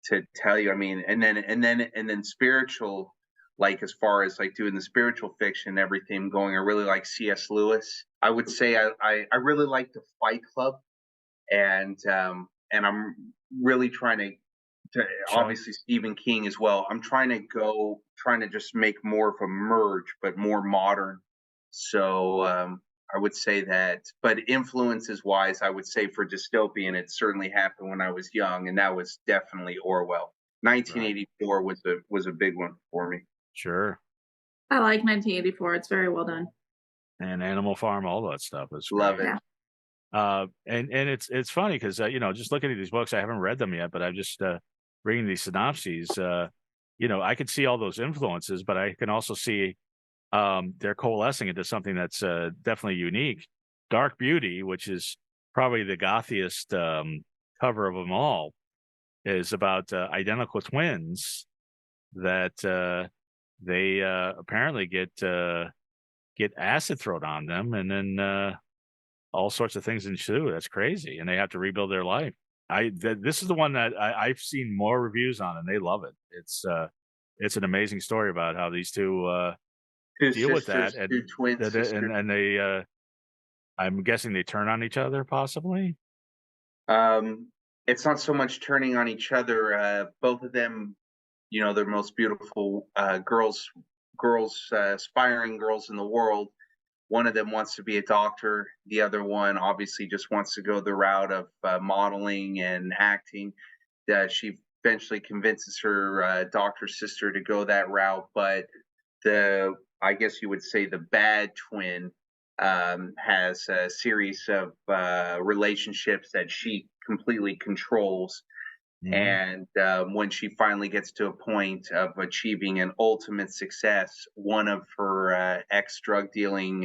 C: to tell you. I mean, and then spiritual, like as far as like doing the spiritual fiction and everything going, I really like C.S. Lewis. I would say I really like the Fight Club, and I'm really trying to
A: Chuck.
C: obviously Stephen King as well. I'm trying to just make more of a merge, but more modern. So I would say that, but influences wise, I would say for dystopian, it certainly happened when I was young, and that was definitely Orwell.
A: Right.
C: 1984 was a big one for me.
A: Sure.
B: I like 1984. It's very well done.
A: And Animal Farm, all that stuff is
C: Love
A: great.
C: it.
B: Yeah.
A: And it's funny because just looking at these books, I haven't read them yet, but I'm just reading these synopses. I could see all those influences, but I can also see they're coalescing into something that's definitely unique. Dark Beauty, which is probably the gothiest cover of them all, is about identical twins that they apparently get acid thrown on them, and then all sorts of things ensue. That's crazy, and they have to rebuild their life. This is the one that I've seen more reviews on, and they love it. It's an amazing story about how these two
C: Two
A: deal with that,
C: sisters, two
A: and
C: twin
A: that
C: sisters.
A: and they I'm guessing they turn on each other, possibly.
C: Um, it's not so much turning on each other. Both of them, they're most beautiful aspiring girls in the world. One of them wants to be a doctor. The other one obviously just wants to go the route of modeling and acting. She eventually convinces her doctor sister to go that route, but the I guess you would say the bad twin has a series of relationships that she completely controls.
A: Mhm.
C: And when she finally gets to a point of achieving an ultimate success, one of her ex drug dealing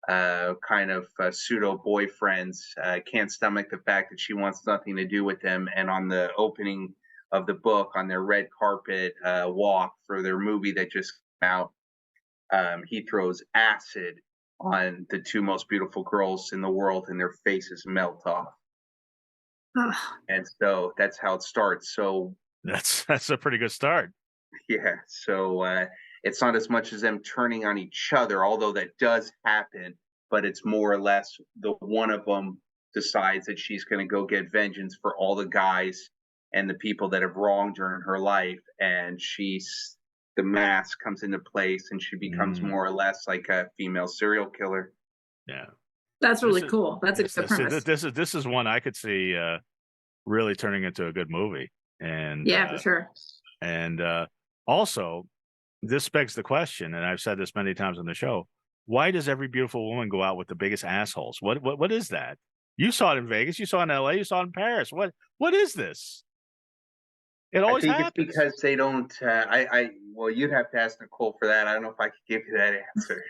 C: kind of pseudo boyfriends can't stomach the fact that she wants nothing to do with him. And on the opening of the book, on their red carpet walk for their movie that just came out, he throws acid on the two most beautiful girls in the world, and their faces melt off.
B: Ugh.
C: And so that's how it starts. So
A: That's a pretty good start.
C: yeah, so it's not as much as them turning on each other, although that does happen, but it's more or less the one of them decides that she's going to go get vengeance for all the guys and the people that have wronged her in her life, and the mask comes into place, and she becomes
A: Mm,
C: more or less like a female serial killer.
A: yeah.
B: That's
A: This
B: really
A: is
B: cool. That's a
A: yes,
B: good premise.
A: this is one I could see really turning into a good movie. And
B: Yeah, for sure.
A: and also this begs the question, and I've said this many times on the show, why does every beautiful woman go out with the biggest assholes? What is that? You saw it in Vegas, you saw it in LA, you saw it in Paris. What is this? It
C: I
A: always
C: think it's
A: happens.
C: because they don't. Well, you'd have to ask Nicole for that. I don't know if I could give you that answer.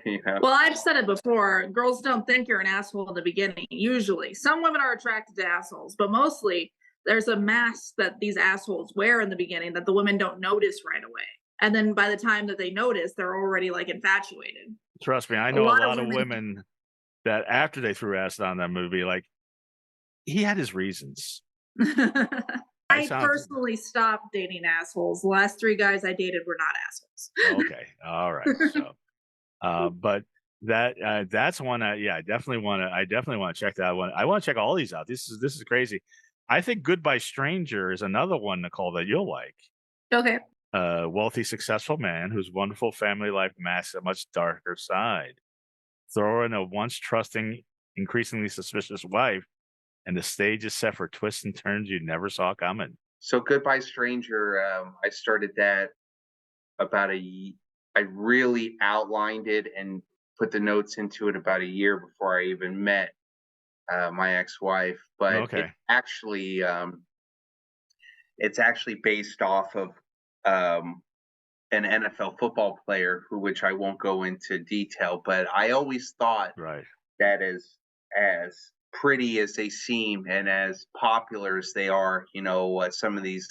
C: you know.
B: Well, I've said it before. Girls don't think you're an asshole in the beginning, usually. Some women are attracted to assholes, but mostly there's a mask that these assholes wear in the beginning that the women don't notice right away. And then by the time that they notice, they're already like infatuated.
A: Trust me, I
B: A
A: know a
B: lot of
A: lot of
B: women.
A: women that after they threw acid on that movie, like he had his reasons. I
B: I
A: sound
B: personally stopped dating assholes. The last 3 guys I dated were not assholes.
A: okay. All right. So but that's one I definitely want to check that one. I want to check all these out. This is crazy. I think Goodbye Stranger is another one, Nicole, that you'll like.
B: Okay.
A: A wealthy, successful man whose wonderful family life masks a much darker side. Throw in a once trusting, increasingly suspicious wife and the stage is set for twists and turns you never saw coming.
C: So Goodbye Stranger, I started that about I really outlined it and put the notes into it about a year before I even met my ex-wife. But
A: Okay.
C: it's actually based off of um, an NFL football player, which I won't go into detail. But I always thought
A: Right.
C: that as pretty as they seem and as popular as they are, some of these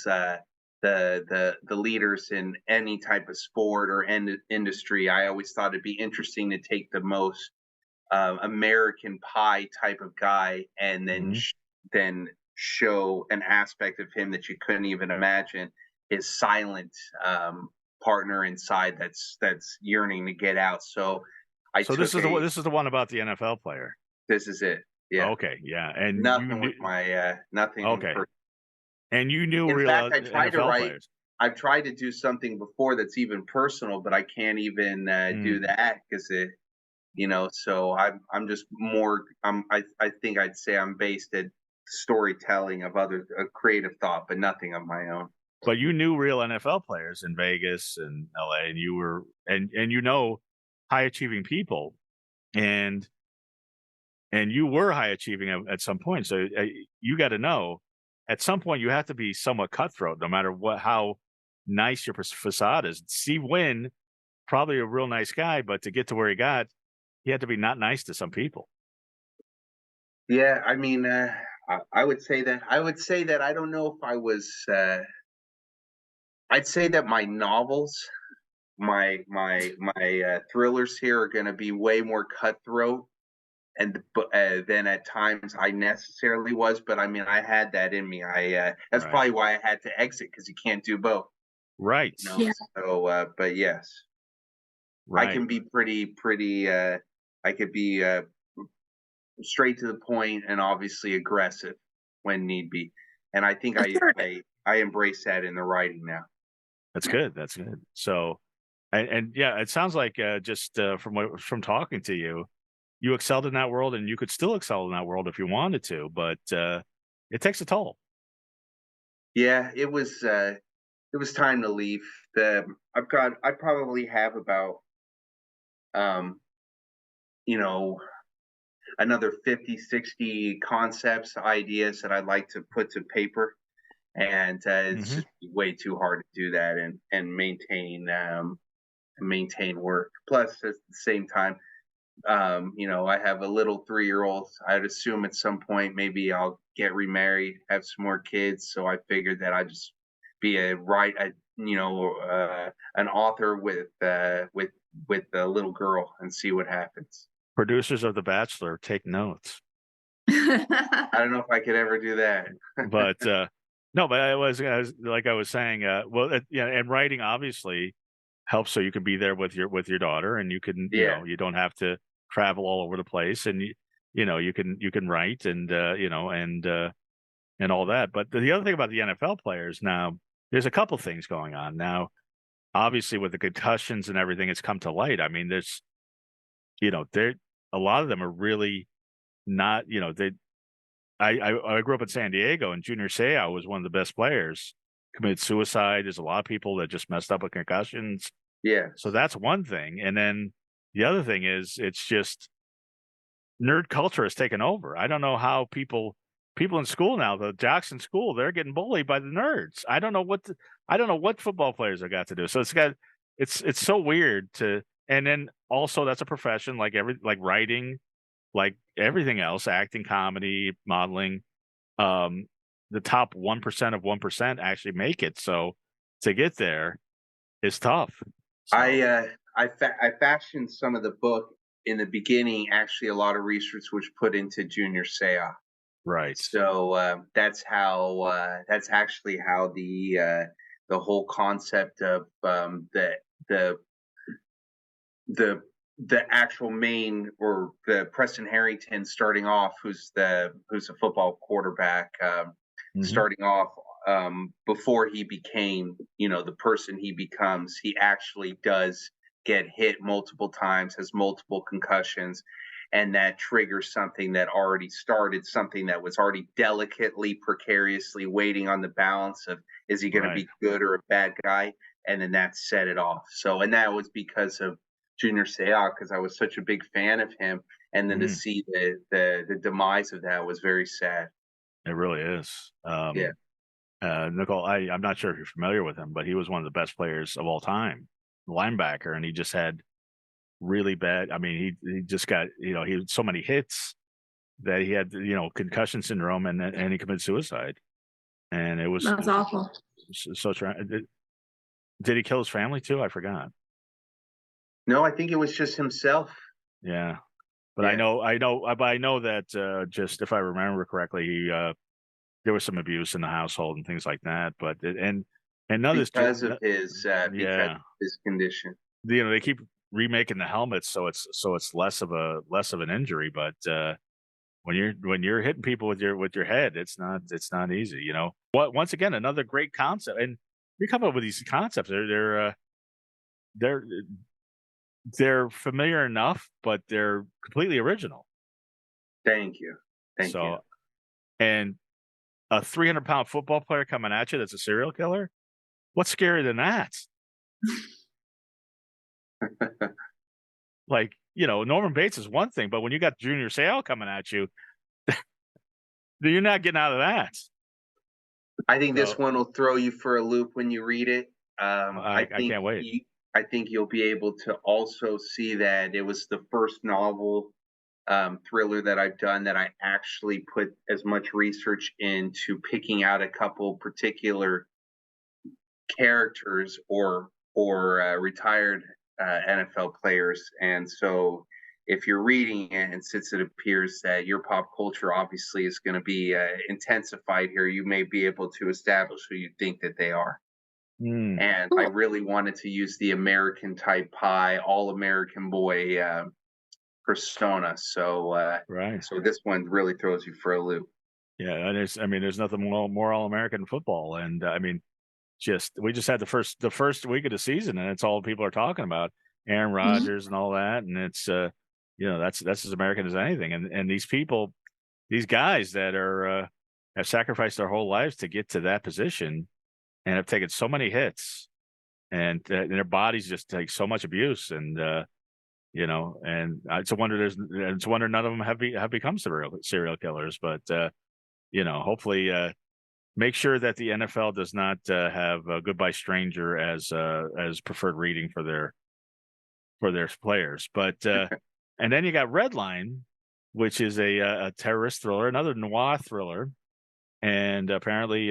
C: the leaders in any type of sport or industry, I always thought it'd be interesting to take the most American Pie type of guy and then
A: Mhm.
C: then show an aspect of him that you couldn't even imagine, his silent partner inside that's yearning to get out. So I
A: So this
C: took
A: is
C: a
A: this is the one about the NFL player.
C: this is it. Yeah.
A: Okay, yeah, and you
C: Nothing
A: knew.
C: with my nothing
A: Okay,
C: per
A: and you knew
C: in
A: real
C: fact,
A: NFL players.
C: I've tried to do something before that's even personal, but I can't even do
A: Mm.
C: that because so I'm just more I think I'd say I'm based at storytelling of other creative thought, but nothing of my own.
A: But you knew real NFL players in Vegas and LA, and you were and high achieving people, and you were high achieving at some point. So you got to know at some point you have to be somewhat cutthroat, no matter how nice your facade is. Steve Wynn, probably a real nice guy, but to get to where he got, he had to be not nice to some people.
C: Yeah, I mean, I would say that I don't know if I was. I'd say that my novels, my thrillers here are going to be way more cutthroat and than at times I necessarily was. But I mean, I had that in me. That's
A: Right.
C: probably why I had to exit because you can't do both.
A: Right.
B: Yeah.
C: So, but yes, I
A: Right.
C: can be pretty. I could be straight to the point and obviously aggressive when need be. And I think I embrace that in the writing now.
A: That's good. That's good. So, and yeah, it sounds like just from talking to you, you excelled in that world, and you could still excel in that world if you wanted to, but it takes a toll.
C: Yeah, it was time to leave. I probably have about um, you know, another 50, 60 concepts, ideas that I'd like to put to paper. And it's
A: Hmm.
C: just way too hard to do that and maintain work. Plus, at the same time, I have a little 3-year-old. I'd assume at some point maybe I'll get remarried, have some more kids. So I figured that I'd just be an author with a little girl and see what happens.
A: Producers of The Bachelor, take notes.
C: I don't know if I could ever do that.
A: But no, but like I was saying, well, and writing obviously helps so you can be there with your daughter, and you can,
C: Yeah.
A: you don't have to travel all over the place, and you can write and and all that. But the other thing about the NFL players now, there's a couple things going on now. Obviously, with the concussions and everything, it's come to light. I mean, there a lot of them are really not. They I grew up in San Diego, and Junior Seau was one of the best players. Committed suicide. There's a lot of people that just messed up with concussions.
C: Yeah.
A: So that's one thing. And then the other thing is it's just nerd culture has taken over. I don't know how people in school now, the Jackson school, they're getting bullied by the nerds. I don't know what football players have got to do. So it's so weird to, and then also that's a profession like writing, like everything else, acting, comedy, modeling. Um, the top 1% of 1% actually make it. So to get there is tough. So
C: I fashioned some of the book in the beginning. Actually, a lot of research was put into Junior Seau.
A: right.
C: So that's actually how the whole concept of the the the actual main or the Preston Harrington starting off, who's a football quarterback,
A: Mhm.
C: starting off before he became the person he becomes. He actually does get hit multiple times, has multiple concussions, and that triggers something that already started, something that was already delicately, precariously waiting on the balance of, is he going to
A: Right.
C: be good or a bad guy? And then that set it off. So, and that was because of Junior Seau, because I was such a big fan of him, and then to
A: Mm,
C: see the demise of that was very sad.
A: it really is.
C: Yeah,
A: Nicole, I'm not sure if you're familiar with him, but he was one of the best players of all time, linebacker, and he just had really bad. I mean, he just got, he had so many hits that he had, concussion syndrome, and he committed suicide. And it was
B: That's awful.
A: so did he kill his family too? I forgot.
C: no, I think it was just himself.
A: Yeah, but
C: Yeah,
A: but I know that just if I remember correctly, he there was some abuse in the household and things like that. But and none of this,
C: because
A: yeah,
C: of his condition.
A: they keep remaking the helmets, so it's less of an injury. But when you're hitting people with your head, it's not easy. What once again, another great concept, and you come up with these concepts. They're they're familiar enough, but they're completely original.
C: Thank you, thank you.
A: So, and a 300-pound football player coming at you that's a serial killer. What's scarier than that? Like, Norman Bates is one thing, but when you got Junior Seau coming at you, you're not getting out of that.
C: I think this
A: So
C: one will throw you for a loop when you read it.
A: I can't wait.
C: I think you'll be able to also see that it was the first novel thriller that I've done that I actually put as much research into picking out a couple particular characters or retired NFL players. And so, if you're reading it, and since it appears that your pop culture obviously is going to be intensified here, you may be able to establish who you think that they are.
A: Mm,
C: And I really wanted to use the American type pie, all American boy persona.
A: right.
C: So this one really throws you for a loop.
A: Yeah, and there's nothing more all-American football, and I mean, we just had the first week of the season, and it's all people are talking about, Aaron
B: Mhm.
A: Rodgers and all that, and it's that's as American as anything, and these guys that are have sacrificed their whole lives to get to that position, and have taken so many hits, and their bodies just take so much abuse, and and it's a wonder none of them have become serial killers, but hopefully. Make sure that the NFL does not have Goodbye Stranger as preferred reading for their players. But and then you got Redline, which is a terrorist thriller, another noir thriller, and apparently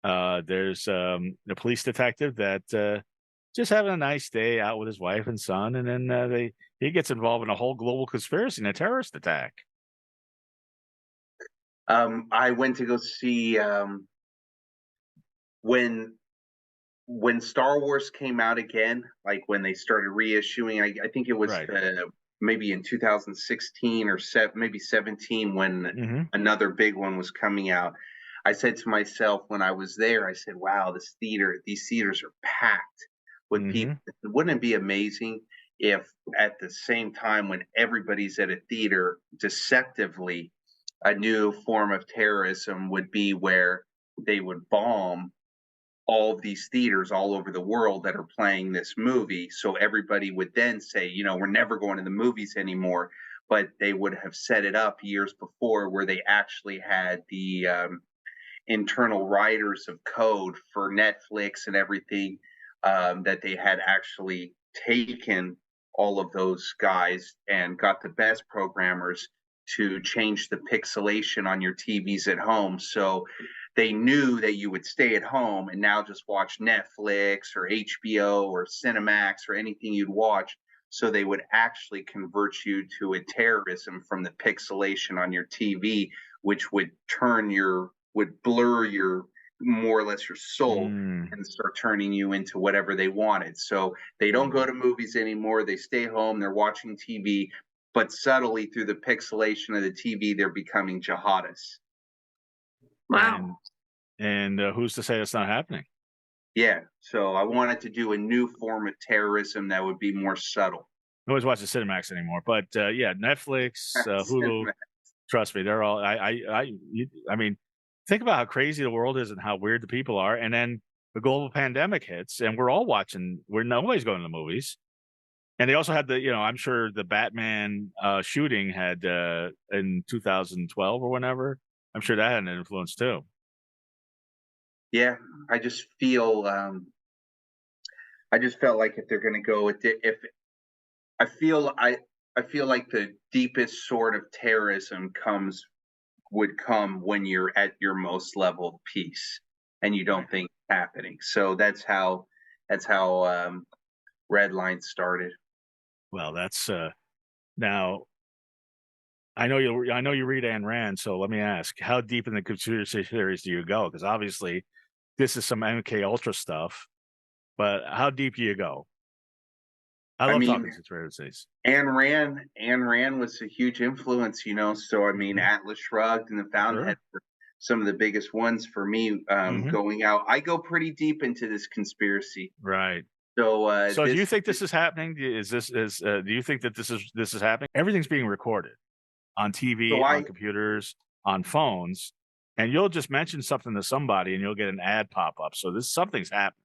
A: there's a police detective that just having a nice day out with his wife and son, and then he gets involved in a whole global conspiracy and a terrorist attack.
C: I went to go see when Star Wars came out again, like when they started reissuing. I think it was
A: Right.
C: maybe in 2016 or maybe 17 when
A: Mm-hmm.
C: another big one was coming out. I said to myself when I was there, I said, "Wow, these theaters are packed with
A: Mm-hmm.
C: people. Wouldn't it be amazing if at the same time when everybody's at a theater, deceptively, a new form of terrorism would be where they would bomb all of these theaters all over the world that are playing this movie. So everybody would then say, we're never going to the movies anymore. But they would have set it up years before where they actually had the internal writers of code for Netflix and everything, that they had actually taken all of those guys and got the best programmers to change the pixelation on your TVs at home. So they knew that you would stay at home and now just watch Netflix or HBO or Cinemax or anything you'd watch. So they would actually convert you to a terrorism from the pixelation on your TV, which would blur your more or less your soul
A: Mm.
C: and start turning you into whatever they wanted. So they don't go to movies anymore. They stay home. They're watching TV, but subtly through the pixelation of the TV, they're becoming jihadists.
B: Wow.
A: And who's to say it's not happening?
C: Yeah. So I wanted to do a new form of terrorism that would be more subtle.
A: always watch the Cinemax anymore, but yeah, Netflix, Hulu. Trust me, they're all. I mean, think about how crazy the world is and how weird the people are, and then the global pandemic hits, and we're all watching. Nobody's going to the movies, and they also had the. I'm sure the Batman shooting had in 2012 or whenever. I'm sure that had an influence too.
C: Yeah, I just feel I just felt like if they're going to go with it, if I feel I feel like the deepest sort of terrorism would come when you're at your most level of peace and you don't think it's happening. So that's how Red Line started.
A: Well, that's now. I know you read Ayn Rand, so let me ask: how deep in the conspiracy theories do you go? Because obviously, this is some MK Ultra stuff. But how deep do you go? I
C: I
A: love
C: mean,
A: talking conspiracies.
C: Ayn Rand was a huge influence, So I mean, Atlas Shrugged and The Fountainhead
A: Sure.
C: were some of the biggest ones for me. Going out, I go pretty deep into this conspiracy.
A: Right.
C: So
A: So do you
C: this
A: think this is happening? Do you think that this is happening? Everything's being recorded on
C: so
A: TV, on
C: I
A: computers, on phones, and you'll just mention something to somebody and you'll get an ad pop up. So something's happening.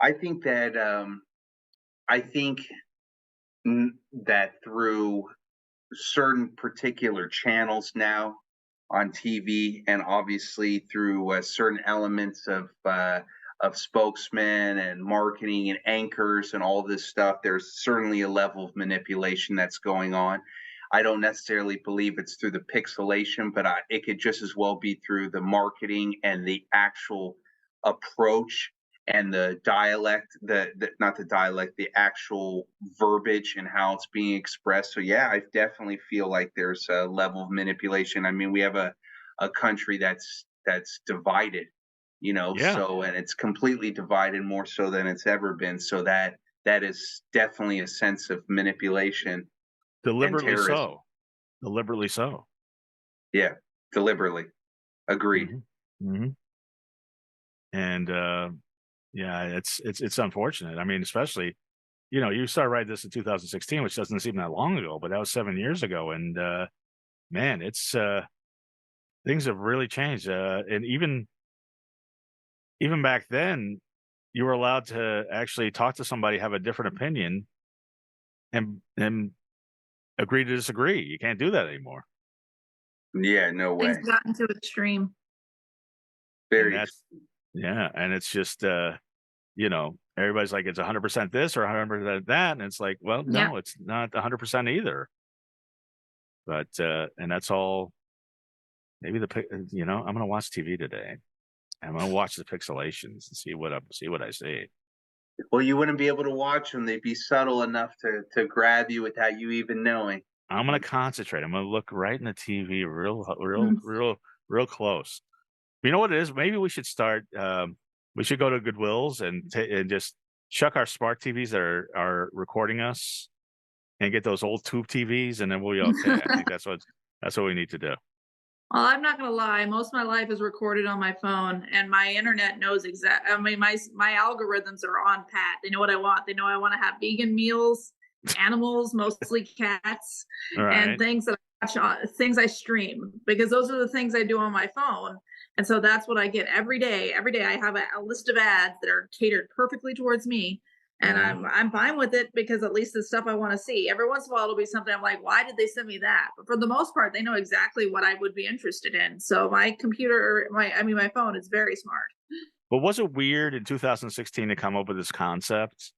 C: I think that I think that through certain particular channels now on TV, and obviously through certain elements of spokesmen and marketing and anchors and all this stuff, there's certainly a level of manipulation that's going on. I don't necessarily believe it's through the pixelation, but it could just as well be through the marketing and the actual approach and the dialect, the not the dialect, the actual verbiage and how it's being expressed. So yeah, I definitely feel like there's a level of manipulation. I mean, we have a country that's divided,
A: Yeah.
C: so, and it's completely divided more so than it's ever been. So that is definitely a sense of manipulation and
A: Deliberately
C: terrorism.
A: so. Deliberately so.
C: Yeah, deliberately. Agreed.
A: Hmm. And yeah, it's unfortunate. I mean, especially, you started writing this in 2016, which doesn't seem that long ago, but that was 7 years ago. And man, it's things have really changed. And even back then, you were allowed to actually talk to somebody, have a different opinion, and agree to disagree. You can't do that anymore.
C: Yeah, no
B: Things
C: way.
B: gotten to extreme.
A: And
C: Very.
A: that's yeah, and it's just everybody's like it's 100% this or 100% that, and it's like, well,
B: Yeah.
A: no, it's not 100% either. But and that's all. Maybe I'm gonna watch TV today. I'm gonna watch the pixelations and see what I see.
C: Well, you wouldn't be able to watch them. They'd be subtle enough to grab you without you even knowing.
A: I'm gonna concentrate. I'm gonna look right in the TV,
B: Mm.
A: real close. You know what it is? Maybe we should start. We should go to Goodwills and just chuck our smart TVs that are recording us and get those old tube TVs, and then we'll be okay. I think that's what we need to do.
B: Well, I'm not gonna lie. Most of my life is recorded on my phone, and my internet knows exact. I mean, my algorithms are on pat. They know what I want. They know I want to have vegan meals, animals, mostly cats,
A: All
B: and
A: right.
B: things that I watch on things I stream because those are the things I do on my phone. And so that's what I get every day. Every day I have a list of ads that are catered perfectly towards me. And
A: Mhm.
B: I'm fine with it because at least it's stuff I want to see. Every once in a while it'll be something I'm like, why did they send me that? But for the most part, they know exactly what I would be interested in. So my computer, my phone is very smart.
A: But was it weird in 2016 to come up with this concept,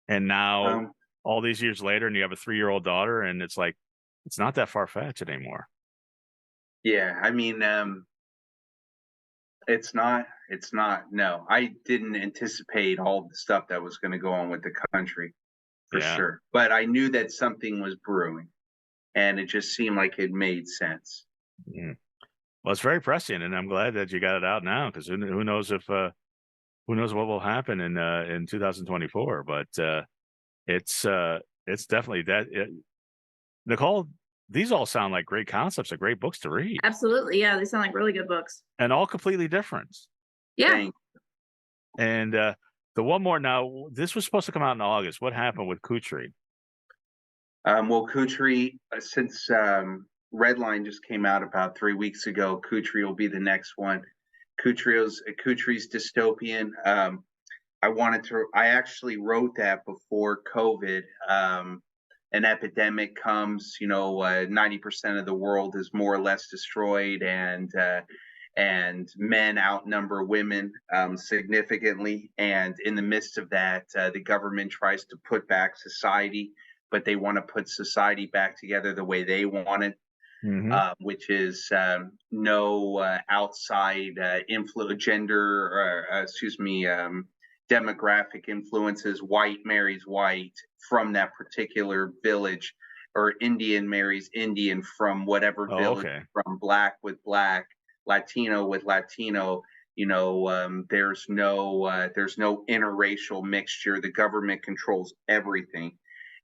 A: and now
C: Um,
A: all these years later, and you have a 3-year-old daughter, and it's like it's not that far fetched anymore.
C: yeah, I mean, it's not. It's not. No, I didn't anticipate all the stuff that was going to go on with the country for
A: Yeah.
C: sure. But I knew that something was brewing, and it just seemed like it made sense.
A: Mm. Well, it's very prescient, and I'm glad that you got it out now because who knows if who knows what will happen in 2024. But it's definitely that. Nicole, these all sound like great concepts, and great books to read,
B: Absolutely. Yeah, they sound like really good books.
A: and all completely different.
B: Yeah.
C: Thank.
A: And the one more now, this was supposed to come out in August. What happened with Kutri?
C: Well, Kutri, since Redline just came out about 3 weeks ago, Kutri will be the next one. Kutri's dystopian. I actually wrote that before COVID. An epidemic comes, 90% of the world is more or less destroyed, and men outnumber women significantly. And in the midst of that, the government tries to put back society, but they want to put society back together the way they want it, which is no outside demographic influences. White marries white from that particular village, or Indian marries Indian from whatever village, from black with black, Latino with Latino. There's no interracial mixture. The government controls everything.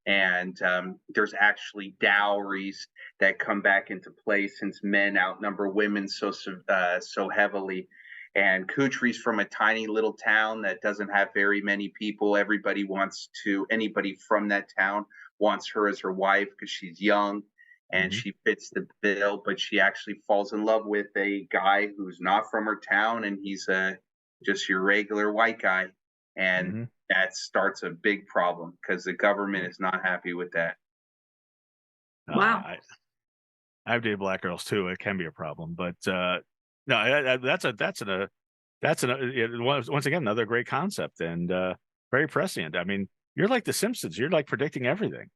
C: And there's actually dowries that come back into play since men outnumber women so heavily. And Kutri's from a tiny little town that doesn't have very many people. Anybody from that town wants her as her wife because she's young and she fits the bill, but she actually falls in love with a guy who's not from her town, and he's just your regular white guy. And that starts a big problem because the government is not happy with that.
B: Wow.
A: I've dated black girls too. It can be a problem, but no, that's once again another great concept, and very prescient. I mean, you're like The Simpsons. You're like predicting everything.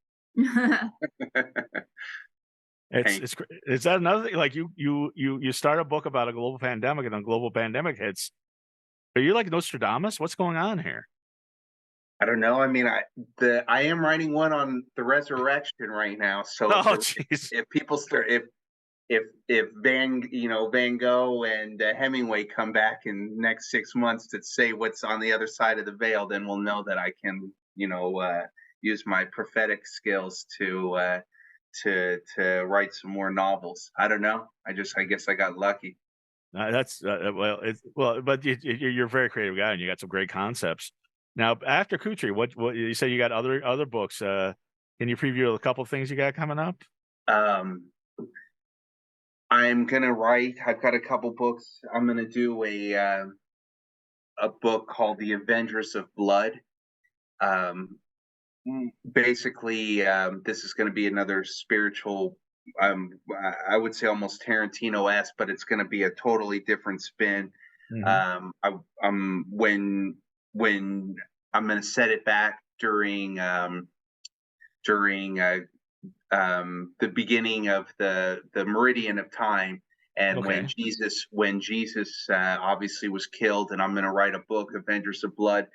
A: Is that another thing? Like you start a book about a global pandemic, and a global pandemic hits. Are you like Nostradamus? What's going on here?
C: I don't know. I mean, I am writing one on the resurrection right now. So if people start, if Van Gogh and Hemingway come back in the next 6 months to say what's on the other side of the veil, then we'll know that I can, use my prophetic skills to write some more novels. I don't know. I guess I got lucky.
A: But you're a very creative guy, and you got some great concepts. Now, after Kutri, what you say you got other books? Can you preview a couple of things you got coming up?
C: I'm gonna write. I've got a couple books. I'm gonna do a book called The Avengers of Blood. Basically, this is going to be another spiritual. I would say almost Tarantino-esque, but it's going to be a totally different spin. When I'm going to set it back during the beginning of the meridian of time, and when Jesus obviously was killed, and I'm going to write a book, Avengers of Blood,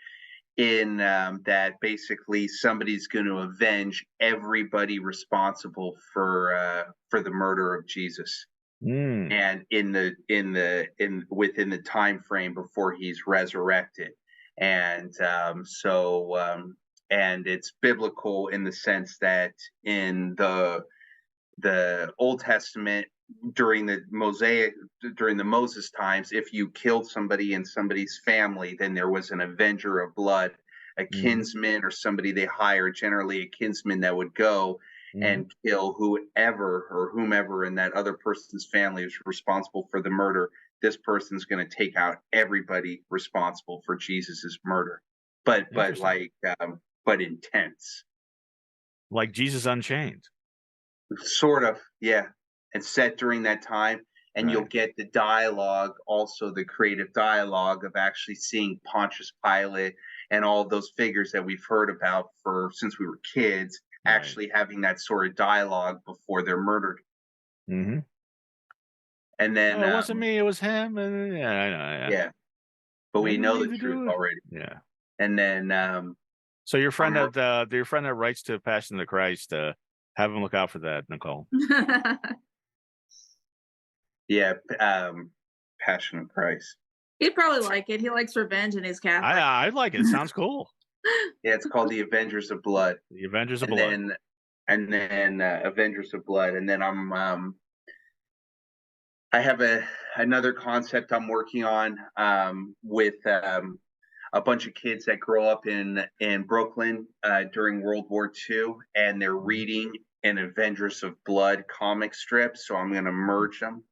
C: in that basically somebody's going to avenge everybody responsible for the murder of Jesus, and within the time frame before he's resurrected. And and it's biblical in the sense that in the Old Testament, during the Moses times, if you killed somebody in somebody's family, then there was an avenger of blood, a kinsman, or somebody they hired, generally a kinsman, that would go and kill whomever in that other person's family is responsible for the murder. This person's going to take out everybody responsible for Jesus's murder, but intense,
A: like Jesus Unchained,
C: sort of, yeah. And set during that time, and you'll get the dialogue, also the creative dialogue of actually seeing Pontius Pilate and all of those figures that we've heard about since we were kids, actually having that sort of dialogue before they're murdered. And then
A: it wasn't me, it was him. And I know.
C: Yeah, but we know the truth already.
A: Yeah.
C: And then
A: so your friend that writes to Passion of the Christ, have him look out for that, Nicole.
C: Yeah, Passion of Christ.
B: He'd probably like it. He likes revenge, and he's Catholic.
A: I like it. It sounds cool.
C: Yeah, it's called The Avengers of Blood.
A: The Avengers of Blood.
C: And then Avengers of Blood. And then I have another concept I'm working on with a bunch of kids that grow up in Brooklyn during World War II, and they're reading an Avengers of Blood comic strip. So I'm going to merge them.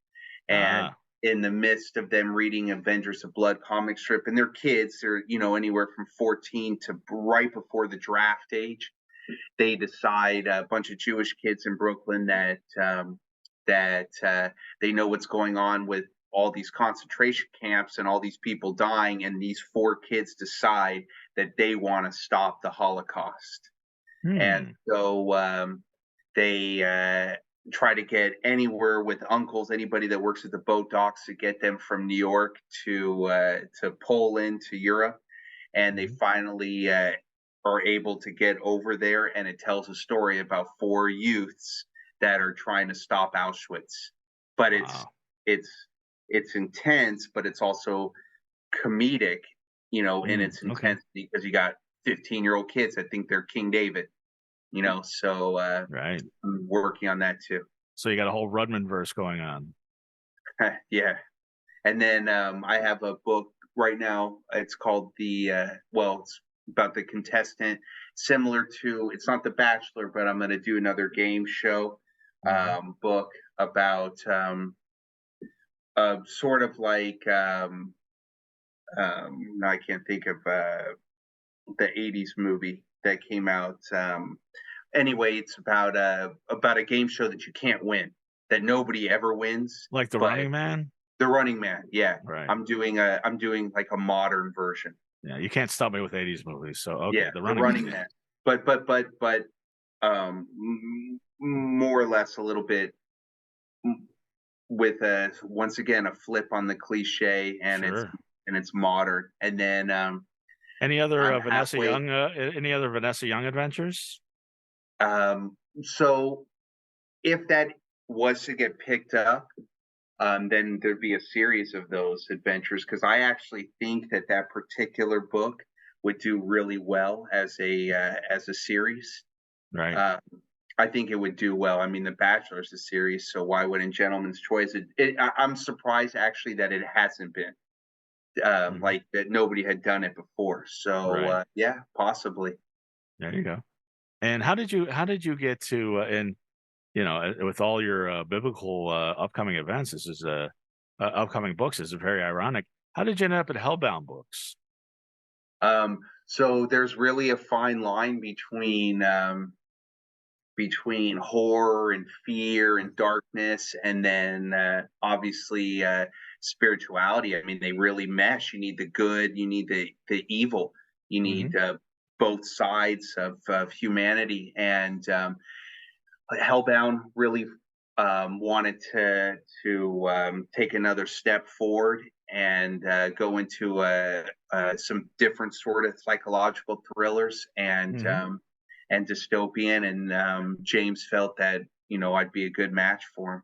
C: And in the midst of them reading Avengers of Blood comic strip, and they're kids, they're anywhere from 14 to right before the draft age. They decide, a bunch of Jewish kids in Brooklyn, that they know what's going on with all these concentration camps and all these people dying, and these 4 kids decide that they want to stop the Holocaust. And so they try to get anywhere with uncles, anybody that works at the boat docks, to get them from New York to Poland, to Europe, and they finally are able to get over there. And it tells a story about 4 youths that are trying to stop Auschwitz. But it's intense, but it's also comedic, in its intensity, because you got 15-year-old kids that think they're King David, so
A: right.
C: I'm working on that too.
A: So you got a whole Rudman verse going on.
C: Yeah. And then I have a book right now. It's called it's about the contestant, similar to, it's not The Bachelor, but I'm going to do another game show book about sort of like I can't think of the 80s movie that came out. Anyway, it's about a game show that you can't win, that nobody ever wins.
A: Like The Running Man?
C: The Running Man, yeah.
A: Right.
C: I'm doing like a modern version.
A: Yeah, you can't stop me with 80s movies. So okay,
C: yeah,
A: The Running
C: Man. But more or less a little bit with once again a flip on the cliche, and it's modern. And then
A: any other Vanessa Young adventures?
C: So if that was to get picked up, then there'd be a series of those adventures, because I actually think that particular book would do really well as a series.
A: Right.
C: I think it would do well. I mean, The Bachelor is a series, so why wouldn't Gentleman's Choice? I'm surprised actually that it hasn't been like that. Nobody had done it before. So yeah, possibly.
A: There you go. And how did you get to with all your biblical upcoming events? This is upcoming books. This is very ironic. How did you end up at Hellbound Books?
C: So there's really a fine line between horror and fear and darkness, and then obviously spirituality. I mean, they really mesh. You need the good, you need the evil, you need both sides of humanity. And Hellbound really wanted to take another step forward and go into some different sort of psychological thrillers and dystopian. And James felt that I'd be a good match for him,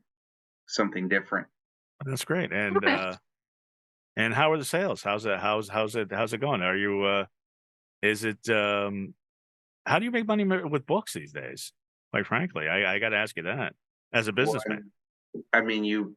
C: something different.
A: That's great. And and how are the sales? How's it going? Are you is it how do you make money with books these days? Quite frankly, I got to ask you that as a businessman.
C: I mean,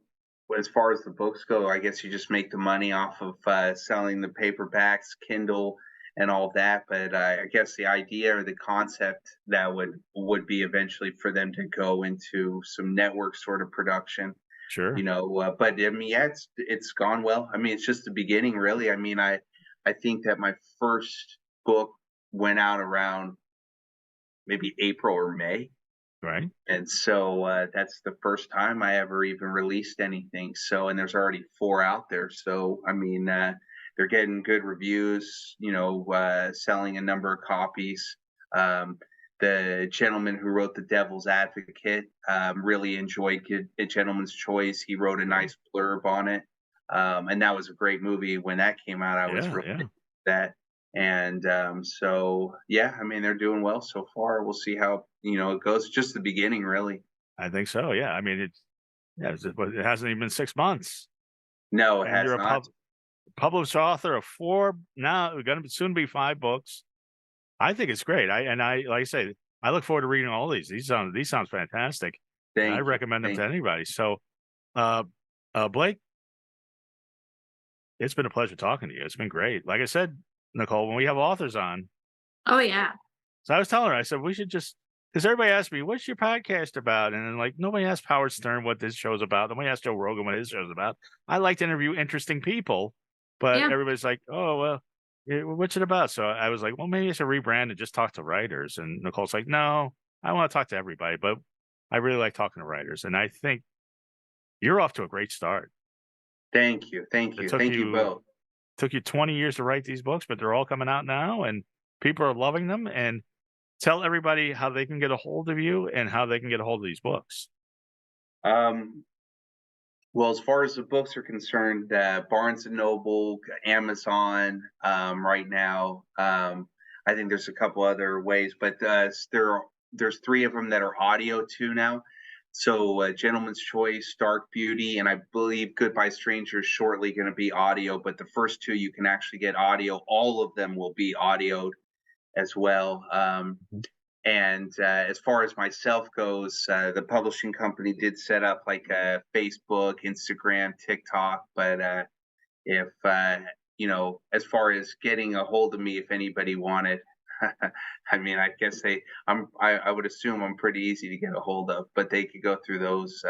C: as far as the books go, I guess you just make the money off of selling the paperbacks, Kindle, and all that. But I guess the idea or the concept that would be eventually for them to go into some network sort of production.
A: Sure.
C: But I mean, yeah, it's gone well. I mean, it's just the beginning, really. I mean, I think that my first book went out around maybe April or May.
A: Right.
C: And so that's the first time I ever even released anything. So, and there's already 4 out there. So, I mean, they're getting good reviews, selling a number of copies. The gentleman who wrote The Devil's Advocate really enjoyed A Gentleman's Choice. He wrote a nice blurb on it. And that was a great movie when that came out. I was really into that. And so, yeah, I mean, they're doing well so far. We'll see how, it goes. Just the beginning, really.
A: I think so. Yeah. I mean, it hasn't even been 6 months.
C: No, it has
A: you're
C: not.
A: A published author of 4, now going to soon be 5 books. I think it's great. Like I say, I look forward to reading all these. These sound fantastic. I recommend them to anybody. So, Blake, it's been a pleasure talking to you. It's been great. Like I said, Nicole, when we have authors on.
B: Oh yeah.
A: So I was telling her, I said, we should just, because everybody asked me, what's your podcast about? And then, like, nobody asked Howard Stern what this show's about. Nobody asked Joe Rogan what his show's about. I like to interview interesting people, but
B: Yeah.
A: everybody's like, oh, well, what's it about? So I was like, well, maybe I should rebrand and just talk to writers. And Nicole's like, no, I want to talk to everybody, but I really like talking to writers. And I think you're off to a great start.
C: Thank you. Thank you. Thank you both.
A: Took you 20 years to write these books, but they're all coming out now and people are loving them. And tell everybody how they can get a hold of you and how they can get a hold of these books.
C: Well, as far as the books are concerned, Barnes and Noble, Amazon, right now. I think there's a couple other ways, but there's 3 of them that are audio too now. So Gentleman's Choice, Dark Beauty, and I believe Goodbye Strangers shortly going to be audio, but the first 2 you can actually get audio. All of them will be audioed as well. And as far as myself goes, the publishing company did set up like a Facebook, Instagram, TikTok. But if as far as getting a hold of me, if anybody wanted, I mean, I guess I would assume I'm pretty easy to get a hold of, but they could go through those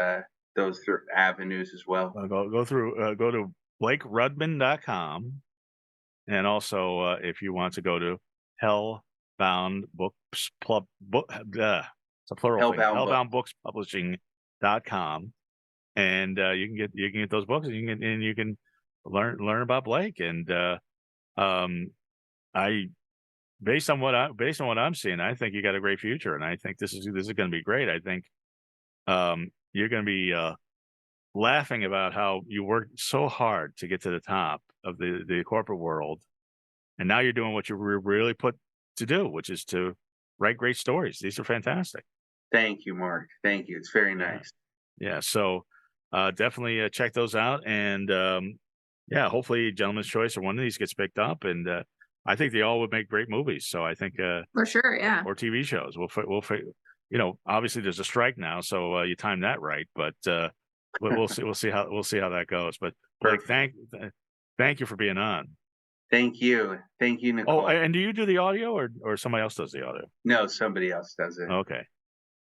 C: avenues as well.
A: Go to BlakeRudman.com, and also if you want to go to Hellbound Books it's a plural thing. Hellboundbookspublishing.com, and you can get those books, and you can learn about Blake. And I based on what I'm seeing, I think you got a great future, and I think this is going to be great. I think you're going to be laughing about how you worked so hard to get to the top of the corporate world, and now you're doing what you were really put to do, which is to write great stories. These are fantastic.
C: Thank you, Mark. Thank you. It's very nice.
A: Yeah. So definitely check those out, and hopefully Gentleman's Choice or one of these gets picked up, and I think they all would make great movies. So I think
B: for sure, yeah,
A: or TV shows. We'll obviously there's a strike now, so you time that right, but we'll see how that goes. But Blake, thank you for being on.
C: Thank you, Nicole.
A: Oh, and do you do the audio, or somebody else does the audio?
C: No, somebody else does it.
A: Okay,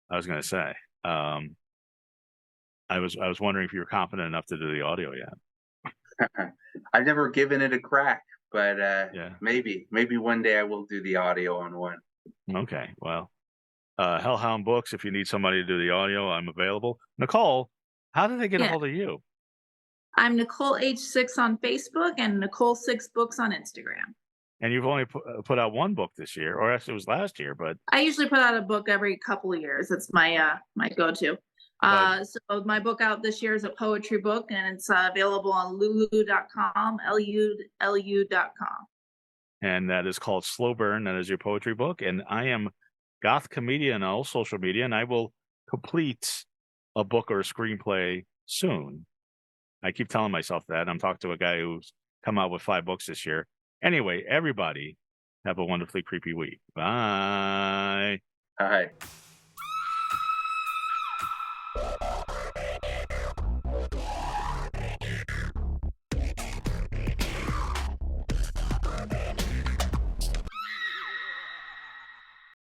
A: I was going to say, I was wondering if you were confident enough to do the audio yet.
C: I've never given it a crack, but maybe one day I will do the audio on one.
A: Okay, well, Hellhound Books. If you need somebody to do the audio, I'm available. Nicole, how did they get a hold of you?
B: I'm Nicole H6 on Facebook and Nicole6 Books on Instagram.
A: And you've only put out one book this year, or actually it was last year, but
B: I usually put out a book every couple of years. It's my my go-to. So my book out this year is a poetry book, and it's available on lulu.com, lulu.com.
A: And that is called Slow Burn. That is your poetry book. And I am Goth Comedian on all social media, and I will complete a book or a screenplay soon. I keep telling myself that. I'm talking to a guy who's come out with 5 books this year. Anyway, everybody have a wonderfully creepy week. Bye.
C: All right.